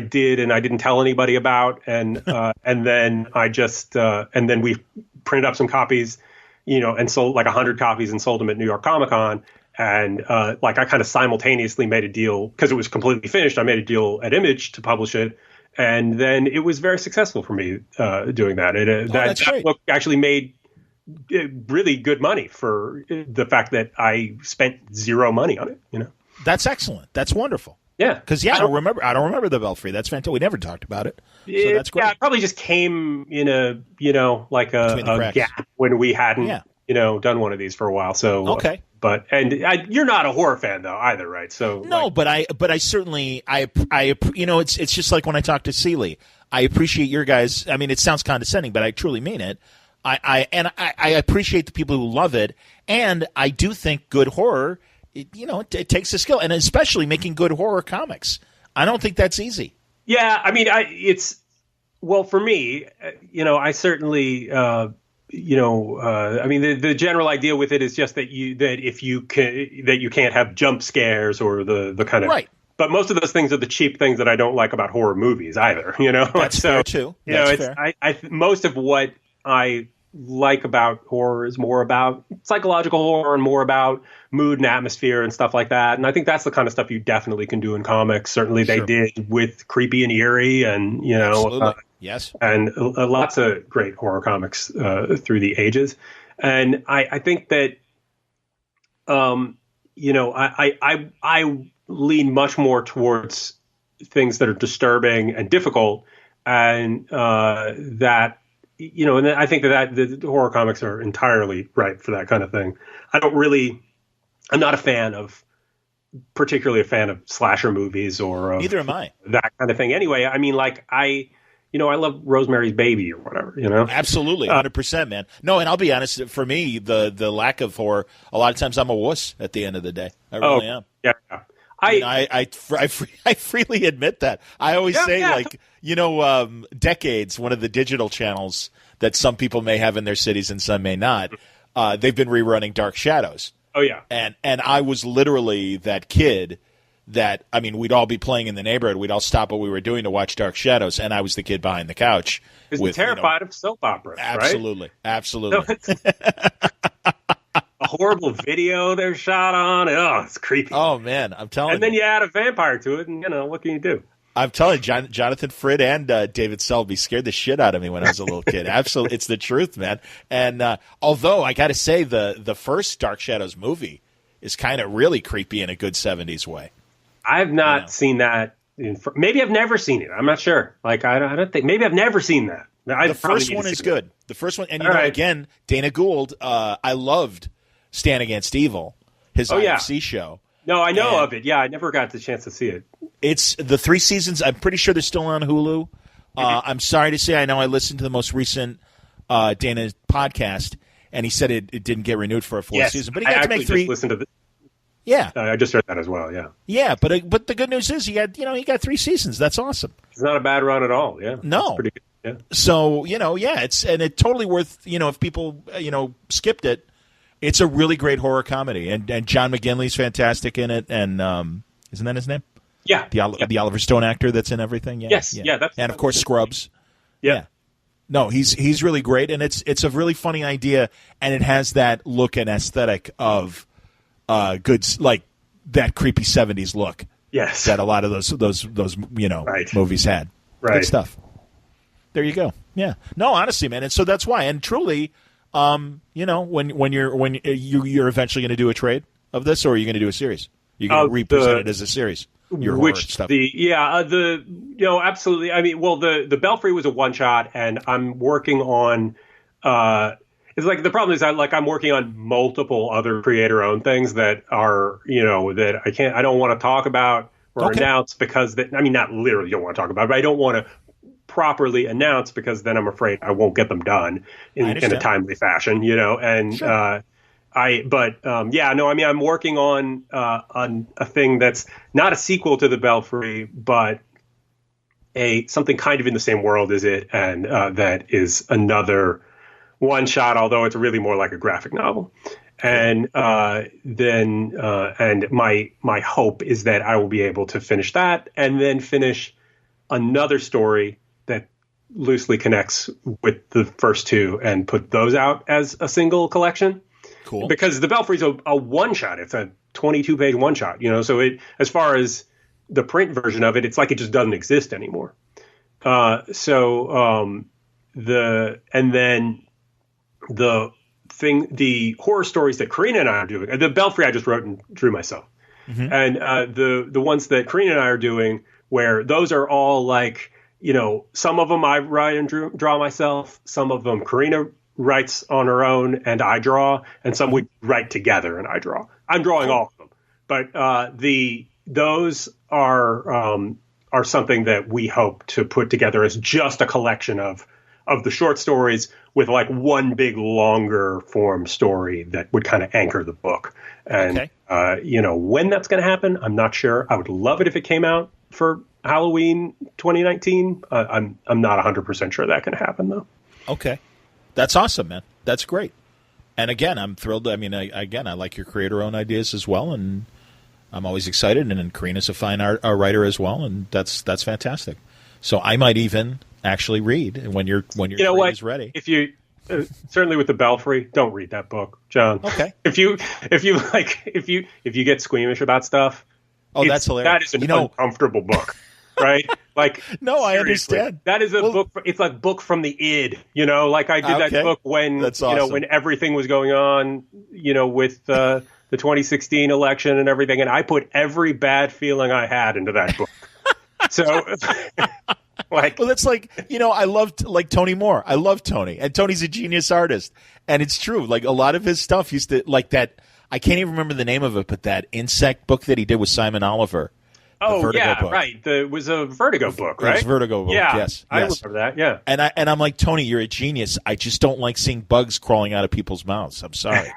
did and I didn't tell anybody about. And, and then and then we printed up some copies, and sold like 100 copies and sold them at New York Comic Con. And I kind of simultaneously made a deal because it was completely finished. I made a deal at Image to publish it. And then it was very successful for me doing that. That book actually made really good money for the fact that I spent zero money on it. That's excellent. That's wonderful. Yeah, because I don't remember the Belfry. That's fantastic. We never talked about it. So that's great. Yeah, it probably just came in a like a gap when we hadn't done one of these for a while. So okay. But you're not a horror fan though either, right? So no, but I certainly it's just like when I talk to Seeley. I appreciate your guys. I mean, it sounds condescending, but I truly mean it. I appreciate the people who love it, and I do think good horror. It takes a skill, and especially making good horror comics. I don't think that's easy. Yeah, I mean, for me, I certainly. I mean, the general idea with it is just that you can't have jump scares or the kind of right. But most of those things are the cheap things that I don't like about horror movies either. That's fair too. That's fair. Most of what I like about horror is more about psychological horror and more about mood and atmosphere and stuff like that. And I think that's the kind of stuff you definitely can do in comics. Certainly they did with Creepy and Eerie and yes, and lots of great horror comics through the ages. And I think that I lean much more towards things that are disturbing and difficult and that, you know, and I think that the horror comics are entirely right for that kind of thing. I'm not particularly a fan of slasher movies or neither am I. That kind of thing. Anyway, I mean, like I love Rosemary's Baby or whatever, you know? Absolutely, 100%, man. No, and I'll be honest, for me, the lack of horror, a lot of times I'm a wuss at the end of the day. I really am. Yeah. I freely admit that. I always say, like, you know, Decades, one of the digital channels that some people may have in their cities and some may not, they've been rerunning Dark Shadows. Oh, yeah. And I was literally that kid that, I mean, we'd all be playing in the neighborhood. We'd all stop what we were doing to watch Dark Shadows, and I was the kid behind the couch. Because terrified of soap operas, absolutely, right? Absolutely. A horrible video they're shot on. Oh, it's creepy. Oh, man, I'm telling you. And then you add a vampire to it, and, you know, what can you do? I'm telling you, Jonathan Frid and David Selby scared the shit out of me when I was a little kid. Absolutely. It's the truth, man. And although I got to say the first Dark Shadows movie is kind of really creepy in a good 70s way. I've not seen that. Maybe I've never seen it. I'm not sure. Like, I don't think. Maybe I've never seen that. The first one is good. The first one. And, you know, again, Dana Gould, I loved Stand Against Evil, his IFC show. No, I know of it. Yeah, I never got the chance to see it. It's the 3 seasons. I'm pretty sure they're still on Hulu. I'm sorry to say, I know I listened to the most recent Dana podcast, and he said it didn't get renewed for a 4th season. But he got to make 3. Just listened to the. Yeah, I just heard that as well. Yeah. Yeah, but the good news is he got 3 seasons. That's awesome. It's not a bad run at all. Yeah. No. It's pretty good. Yeah. So it's totally worth, if people skipped it. It's a really great horror comedy, and John McGinley's fantastic in it, and isn't that his name? Yeah, the Oliver Stone actor that's in everything. Yeah. Yes, yeah, and of course Scrubs. Yeah. No, he's really great, and it's a really funny idea, and it has that look and aesthetic of good, like that creepy 70s look. Yes, that a lot of those movies had. Right, good stuff. There you go. Yeah. No, honestly, man, and so that's why, and truly. When you're eventually going to do a trade of this, or are you going to do a series? You're going to represent it as a series. Your horror stuff. Absolutely. I mean, well, the Belfry was a one shot, and I'm working on. It's like the problem is I'm working on multiple other creator owned things that are that I don't want to talk about or announce because not literally don't want to talk about, but I don't want to properly announced because then I'm afraid I won't get them done in a timely fashion, and sure. I'm working on a thing that's not a sequel to the Belfry, but something kind of in the same world as it, and that is another one shot, although it's really more like a graphic novel. And then my hope is that I will be able to finish that and then finish another story that loosely connects with the first 2 and put those out as a single collection. Cool. Because the Belfry's a one-shot. It's a 22-page one-shot, so as far as the print version of it, it's like it just doesn't exist anymore. The horror stories that Corrina and I are doing, the Belfry I just wrote and drew myself. Mm-hmm. And the ones that Corrina and I are doing, where those are all like, some of them I write and draw myself. Some of them Corrina writes on her own and I draw, and some we write together and I draw. I'm drawing all of them, but those are something that we hope to put together as just a collection of the short stories with like one big longer form story that would kind of anchor the book. And when that's going to happen, I'm not sure. I would love it if it came out for Halloween 2019. I'm not 100% sure that can happen though. Okay. That's awesome, man. That's great. And again, I'm thrilled. I mean, I like your creator-owned ideas as well, and I'm always excited. And Corrina's a fine writer as well, and that's fantastic. So I might even actually read when your trade is ready. If you certainly with the Belfry, don't read that book, John. Okay. If you get squeamish about stuff, that's hilarious. That is an uncomfortable book. Right? Like, no, I understand. That is a book. It's like book from the id, like I did that book when, awesome. When everything was going on, with the 2016 election and everything. And I put every bad feeling I had into that book. So Like, well, that's like, I loved like Tony Moore. I love Tony, and Tony's a genius artist, and it's true. Like a lot of his stuff used to like that. I can't even remember the name of it, but that insect book that he did with Simon Oliver. Oh yeah, book. Right. It was a Vertigo book, right? It was Vertigo book. Yeah, yes, I remember that. Yeah, and I'm like, Tony, you're a genius. I just don't like seeing bugs crawling out of people's mouths. I'm sorry.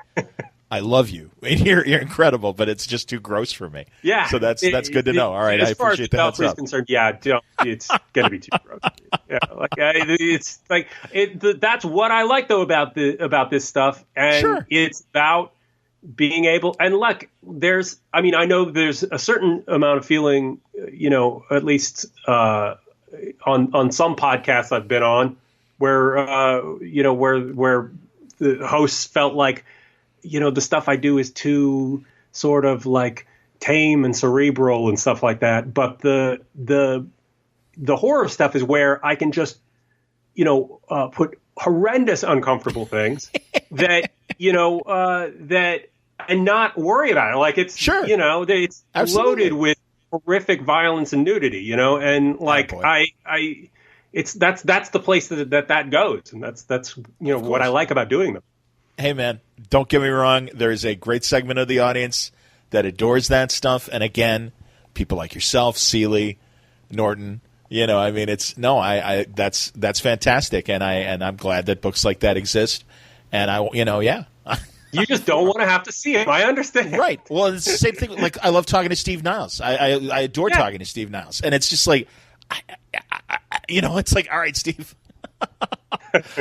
I love you. You're incredible, but it's just too gross for me. Yeah, so that's good to know. All right, I appreciate that. As far as concerned, yeah, it's going to be too gross. Yeah, it's like that's what I like though about this stuff, and it's about being able, and look, I know there's a certain amount of feeling, at least on some podcasts I've been on, where where the hosts felt like, the stuff I do is too sort of like tame and cerebral and stuff like that. But the horror stuff is where I can just, put horrendous, uncomfortable things that, that, and not worry about it. Like it's, it's Absolutely. loaded with horrific violence and nudity, and like that's the place that goes. And that's what I like about doing them. Hey man, don't get me wrong. There is a great segment of the audience that adores that stuff. And again, people like yourself, Seeley, Norton, that's fantastic. And I'm glad that books like that exist. And You just don't want to have to see it. I understand. Right. Well, it's the same thing. Like, I love talking to Steve Niles. I adore talking to Steve Niles. And it's just like, it's like, all right, Steve,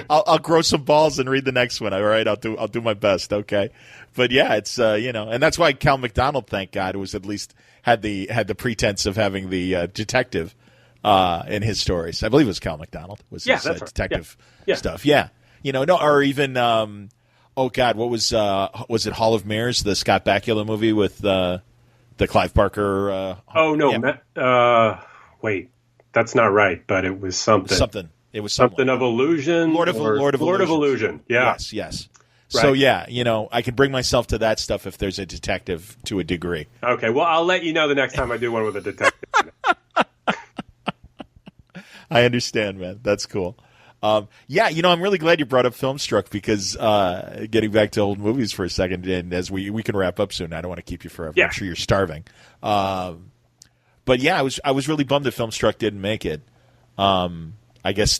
I'll grow some balls and read the next one. All right. I'll do my best. Okay. But yeah, it's, and that's why Cal McDonald, thank God, was at least had the pretense of having the detective in his stories. I believe it was Cal McDonald was his detective stuff. Yeah. Or even, oh God, what was it Hall of Mirrors, the Scott Bakula movie with the Clive Barker? Wait, that's not right. But it was something. It was something of Illusion. Lord of Illusion. Yeah. Yes. Right. So yeah, I can bring myself to that stuff if there's a detective to a degree. Okay, well I'll let you know the next time I do one with a detective. I understand, man. That's cool. I'm really glad you brought up Filmstruck because getting back to old movies for a second, and as we can wrap up soon, I don't want to keep you forever. Yeah. I'm sure you're starving. But yeah, I was really bummed that Filmstruck didn't make it. I guess,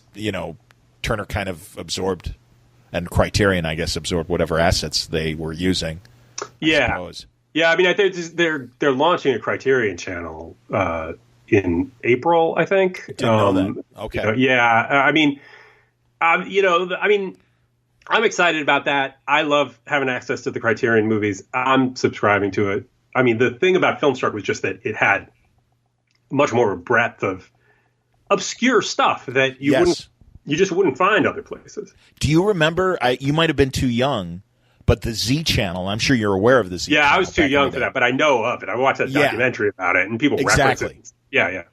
Turner kind of absorbed, and Criterion, I guess, absorbed whatever assets they were using. I suppose. Yeah, I mean, I think they're launching a Criterion channel in April, I think. Didn't know that. Okay. I'm excited about that. I love having access to the Criterion movies. I'm subscribing to it. I mean, the thing about Filmstruck was just that it had much more of a breadth of obscure stuff that you just wouldn't find other places. Do you remember? You might have been too young, but the Z Channel. I'm sure you're aware of the Z. Yeah, Channel I was too young for that, but I know of it. I watched that documentary about it, and people reference it. Yeah.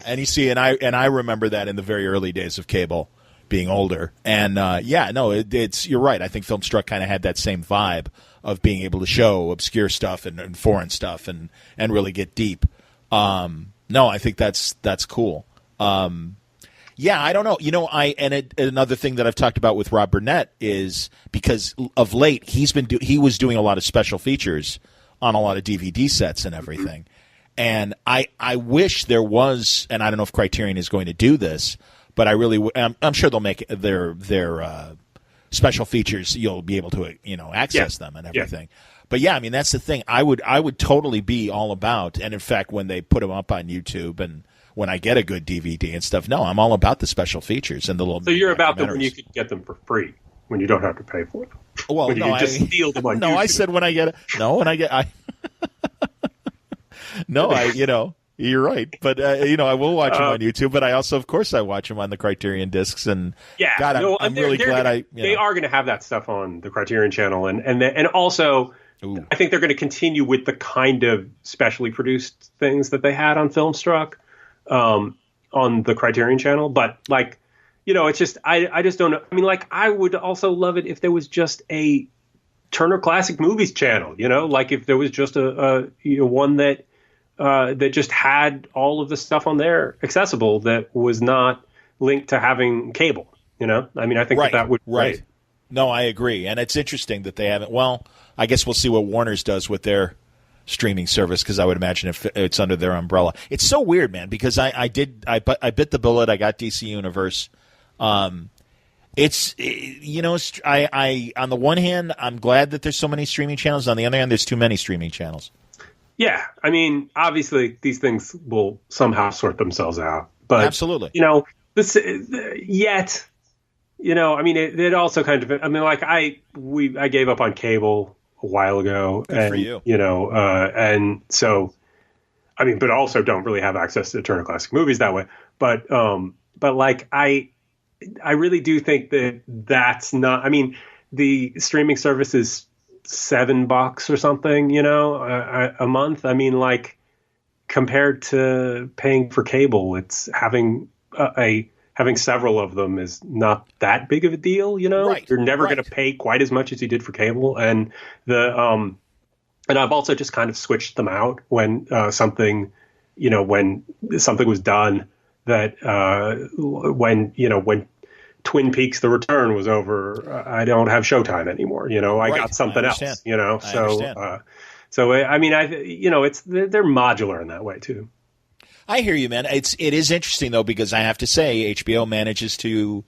And you see, and I remember that in the very early days of cable, being older, and it's you're right. I think Filmstruck kind of had that same vibe of being able to show obscure stuff and foreign stuff and really get deep. I think that's cool. I don't know. Another thing that I've talked about with Rob Burnett is because of late he was doing a lot of special features on a lot of DVD sets and everything. And I wish there was, and I don't know if Criterion is going to do this, but I'm sure they'll make their special features. You'll be able to access them and everything. Yeah. But yeah, I mean that's the thing. I would totally be all about. And in fact, when they put them up on YouTube and when I get a good DVD and stuff, I'm all about the special features and the little. So you're about them when you could get them for free, when you don't have to pay for them. Well, when you can just steal them on YouTube. I said when I get it. You're right. But, I will watch them on YouTube, but I also, of course, I watch them on the Criterion discs. And God, I'm really glad they are going to have that stuff on the Criterion channel. And also, I think they're going to continue with the kind of specially produced things that they had on Filmstruck on the Criterion channel. But, it's just, I just don't know. I mean, I would also love it if there was just a Turner Classic Movies channel, if there was just a one that that just had all of the stuff on there accessible that was not linked to having cable. I mean, I think that would be great. No, I agree, and it's interesting that they haven't. Well, I guess we'll see what Warner's does with their streaming service, because I would imagine if it's under their umbrella. It's so weird, man, because I bit the bullet. I got DC Universe. It's I on the one hand, I'm glad that there's so many streaming channels. On the other hand, there's too many streaming channels. Yeah, I mean, obviously these things will somehow sort themselves out. But absolutely, I mean, it also kind of. I mean, like I gave up on cable a while ago. Good for you. And so, I mean, but also don't really have access to Turner Classic Movies that way. But like I really do think that's not. I mean, the streaming service is $7 or something, a month. I mean, like compared to paying for cable, it's having several of them is not that big of a deal, Right, You're never going to pay quite as much as you did for cable. And and I've also just kind of switched them out when something was done that when Twin Peaks: The Return was over, I don't have Showtime anymore. I got something else, So I mean, they're modular in that way too. I hear you, man. It is interesting though, because I have to say HBO manages to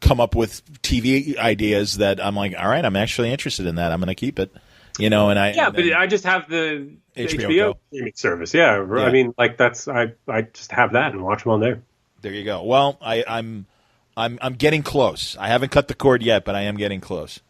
come up with TV ideas that I'm like, all right, I'm actually interested in that. I'm going to keep it, but I just have the HBO streaming service. Yeah. I mean, like I just have that and watch them on there. There you go. Well, I'm getting close. I haven't cut the cord yet, but I am getting close.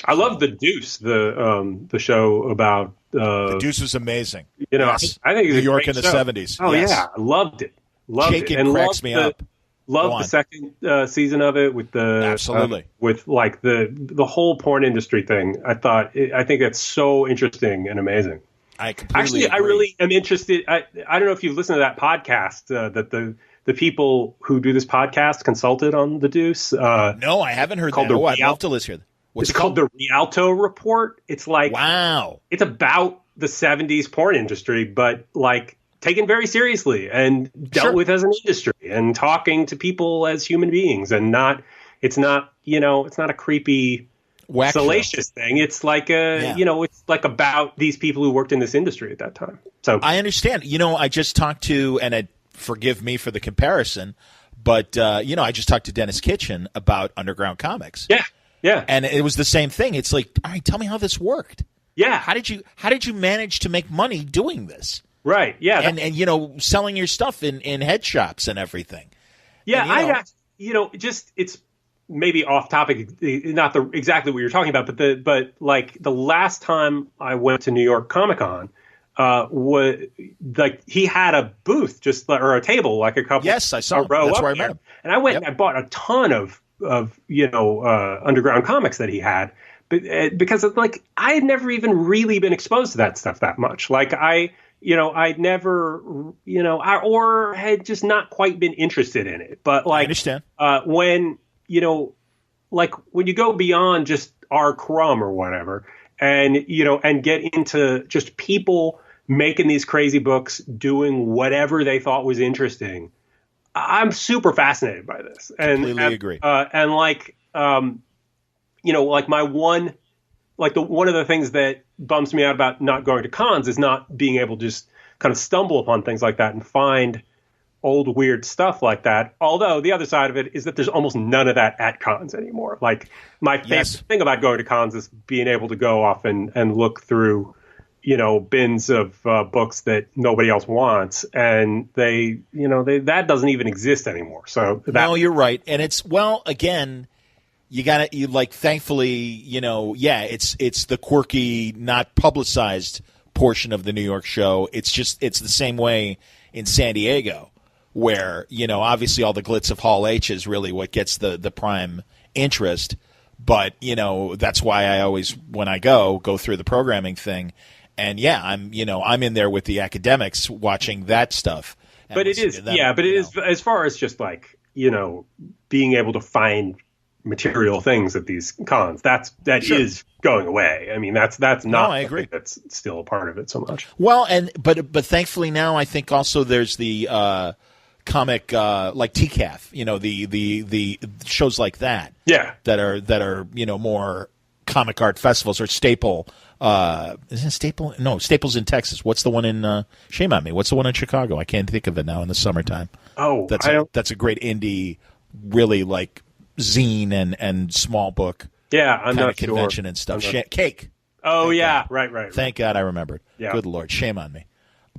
I love The Deuce, the show about. The Deuce was amazing. Yes. I think New York in the show. 70s. Oh yes. yeah, I loved it. And cracks me up. Loved the second season of it with the absolutely with like the whole porn industry thing. I think that's so interesting and amazing. I completely agree. I really am interested. I don't know if you've listened to that podcast that the people who do this podcast consulted on The Deuce. No, I haven't heard that. I'd love to listen to it. What's it called? The Rialto Report. It's like, wow. It's about the 70s porn industry, but like taken very seriously and dealt with as an industry and talking to people as human beings, and it's not a creepy, salacious thing. It's like it's like about these people who worked in this industry at that time. So I understand. I just talked to, and forgive me for the comparison, but I just talked to Dennis Kitchen about Underground Comics. Yeah. Yeah. And it was the same thing. It's like, all right, tell me how this worked. Yeah. How did you manage to make money doing this? Right. Yeah. And selling your stuff in head shops and everything. Yeah. It's maybe off topic, not exactly what you're talking about, but like the last time I went to New York Comic Con, he had a booth or a table, like a couple. Yes, I saw. That's where I met him. And I went and I bought a ton of underground comics that he had, but because like I had never even really been exposed to that stuff that much. Like I'd never, or had just not quite been interested in it. But like, I understand. When you go beyond just R. Crumb or whatever, and get into just people making these crazy books, doing whatever they thought was interesting. I'm super fascinated by this, completely agree. And like, my one of the things that bums me out about not going to cons is not being able to just kind of stumble upon things like that and find old weird stuff like that. Although the other side of it is that there's almost none of that at cons anymore. Like my favorite thing about going to cons is being able to go off and look through bins of books that nobody else wants, and that doesn't even exist anymore. So no, you're right, and it's again, thankfully, it's the quirky, not publicized portion of the New York show. It's the same way in San Diego, where obviously all the glitz of Hall H is really what gets the prime interest, but that's why I always, when I go through the programming thing. And I'm in there with the academics watching that stuff. But it is, as far as just like, being able to find material things at these cons. That Sure. is going away. I mean, that's not. I agree. That's still a part of it so much. Well, but thankfully now I think also there's the comic like TCAF, the shows like that. Yeah. That are more comic art festivals or Staple. Isn't it Staple? No, Staple's in Texas. What's the one in? Shame on me. What's the one in Chicago? I can't think of it now in the summertime. Oh, that's a great indie, really like zine and small book. Yeah, I'm not sure. Convention and stuff. Cake. Oh, Thank yeah, God. right. Thank God I remembered. Yeah. Good Lord, shame on me.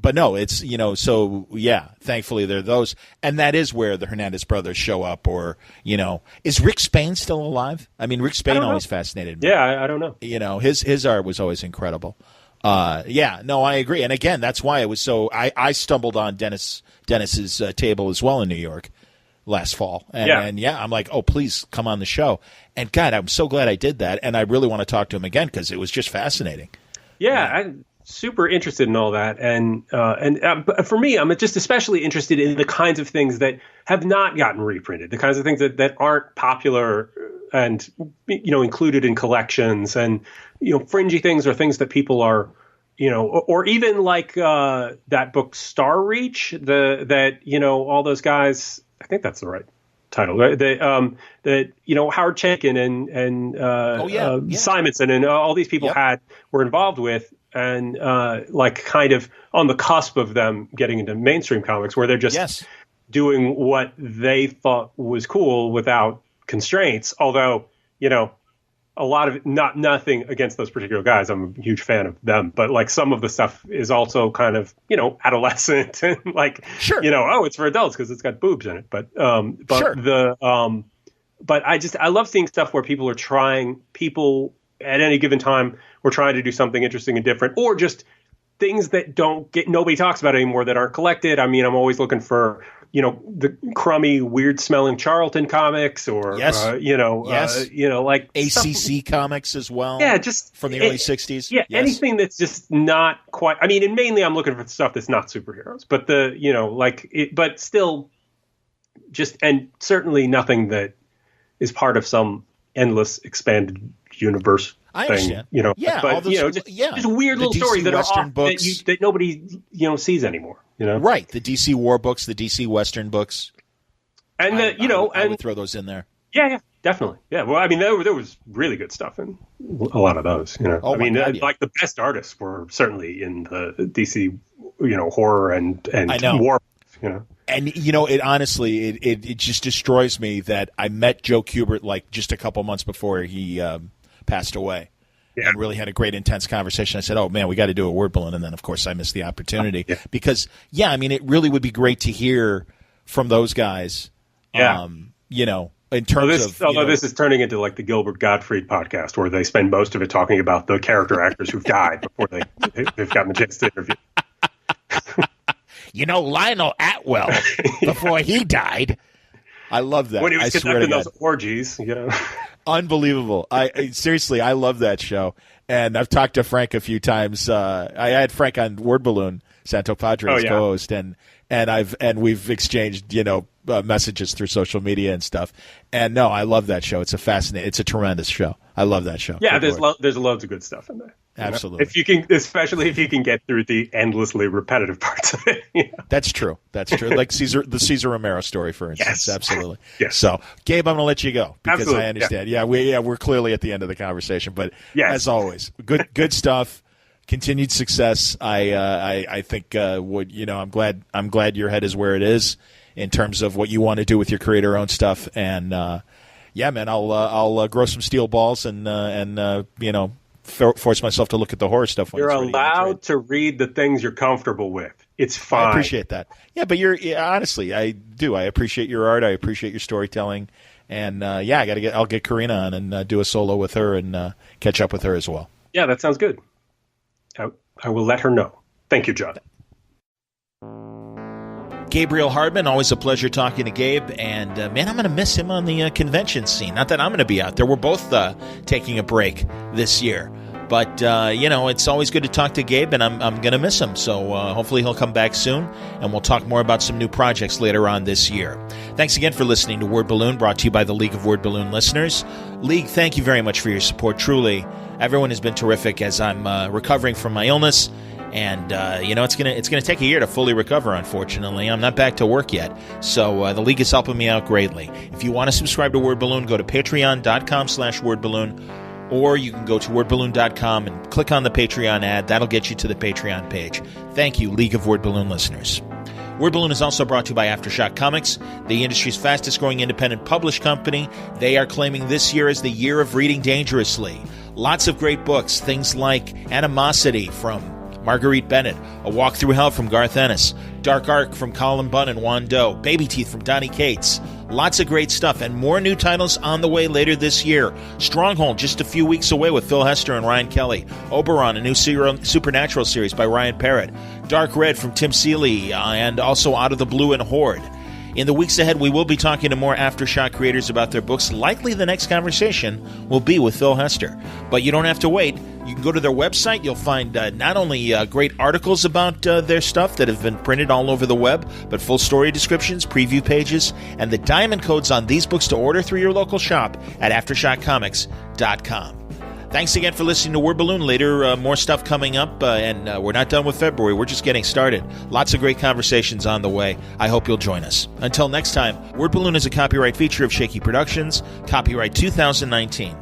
But no, it's, so yeah, thankfully there are those. And that is where the Hernandez brothers show up, or, is Rick Spain still alive? I mean, Rick Spain always fascinated me. Yeah, I don't know. His art was always incredible. I agree. And again, that's why it was so, I stumbled on Dennis's table as well in New York last fall. And I'm like, oh, please come on the show. And God, I'm so glad I did that. And I really want to talk to him again because it was just fascinating. Yeah, I'm super interested in all that. And for me, I'm just especially interested in the kinds of things that have not gotten reprinted, the kinds of things that aren't popular and, included in collections, and, fringy things or things that people are, or even like that book Star Reach, all those guys, I think that's the right title, right? Howard Chaykin and Simonson and all these people were involved with, and kind of on the cusp of them getting into mainstream comics, where they're just doing what they thought was cool without constraints. Although, a lot of nothing against those particular guys. I'm a huge fan of them, but like some of the stuff is also kind of, adolescent and like, it's for adults because it's got boobs in it. But I love seeing stuff where people at any given time were trying to do something interesting and different, or just things that nobody talks about anymore that aren't collected. I mean, I'm always looking for, the crummy, weird smelling Charlton comics, or, like ACC comics as well. Yeah, just from the early 60s. Yeah. Yes. Anything that's just not quite, I mean, and mainly I'm looking for stuff that's not superheroes, but but still just, and certainly nothing that is part of some endless expanded universe. I understand. Just weird little stories that Western are books that nobody sees anymore. Right, the DC War books, the DC Western books, and I would throw those in there. Yeah, definitely. Yeah, well, I mean, there was really good stuff in a lot of those. Like the best artists were certainly in the DC, horror and war. And it honestly, it just destroys me that I met Joe Kubert like just a couple months before he passed away, and really had a great intense conversation. I said, "Oh man, we got to do a word balloon," and then of course I missed the opportunity because I mean, it really would be great to hear from those guys. In terms of this is turning into like the Gilbert Gottfried podcast, where they spend most of it talking about the character actors who've died before they've gotten the chance to interview. Lionel Atwell, before he died. I love that. When he was conducting those orgies, Unbelievable. I seriously, I love that show. And I've talked to Frank a few times. I had Frank on Word Balloon, Santo Padre's co-host, and we've exchanged, messages through social media and stuff. And no, I love that show. It's a tremendous show. I love that show. Yeah, there's loads of good stuff in there. Absolutely. Especially if you can get through the endlessly repetitive parts of it. That's true. Like the Cesar Romero story, for instance. Yes. Absolutely. Yes. So, Gabe, I'm going to let you go because Absolutely. I understand. Yeah, we're clearly at the end of the conversation, but as always, good stuff. Continued success. I think I'm glad your head is where it is in terms of what you want to do with your creator-owned stuff. And man, I'll grow some steel balls and force myself to look at the horror stuff. You're allowed to read the things you're comfortable with. It's fine. I appreciate that. Yeah, but honestly, I do. I appreciate your art. I appreciate your storytelling. And I'll get Corrina on and do a solo with her and catch up with her as well. Yeah, that sounds good. I will let her know. Thank you, John. Gabriel Hardman, always a pleasure talking to Gabe. And, man, I'm going to miss him on the convention scene. Not that I'm going to be out there. We're both taking a break this year. But, it's always good to talk to Gabe, and I'm going to miss him. So hopefully he'll come back soon, and we'll talk more about some new projects later on this year. Thanks again for listening to Word Balloon, brought to you by the League of Word Balloon listeners. League, thank you very much for your support. Truly, everyone has been terrific as I'm recovering from my illness. And, it's gonna take a year to fully recover, unfortunately. I'm not back to work yet. So the League is helping me out greatly. If you want to subscribe to Word Balloon, go to patreon.com/wordballoon, or you can go to wordballoon.com and click on the Patreon ad. That'll get you to the Patreon page. Thank you, League of Word Balloon listeners. Word Balloon is also brought to you by Aftershock Comics, the industry's fastest-growing independent published company. They are claiming this year as the year of reading dangerously. Lots of great books, things like Animosity from Marguerite Bennett, A Walk Through Hell from Garth Ennis, Dark Ark from Colin Bunn and Juan Doe, Baby Teeth from Donny Cates. Lots of great stuff, and more new titles on the way later this year. Stronghold, just a few weeks away with Phil Hester and Ryan Kelly. Oberon, a new Supernatural series by Ryan Parrott. Dark Red from Tim Seeley, and also Out of the Blue and Horde. In the weeks ahead, we will be talking to more Aftershock creators about their books. Likely the next conversation will be with Phil Hester. But you don't have to wait. You can go to their website. You'll find not only great articles about their stuff that have been printed all over the web, but full story descriptions, preview pages, and the diamond codes on these books to order through your local shop at AftershockComics.com. Thanks again for listening to Word Balloon. Later, more stuff coming up, and we're not done with February. We're just getting started. Lots of great conversations on the way. I hope you'll join us. Until next time, Word Balloon is a copyright feature of Shaky Productions, copyright 2019.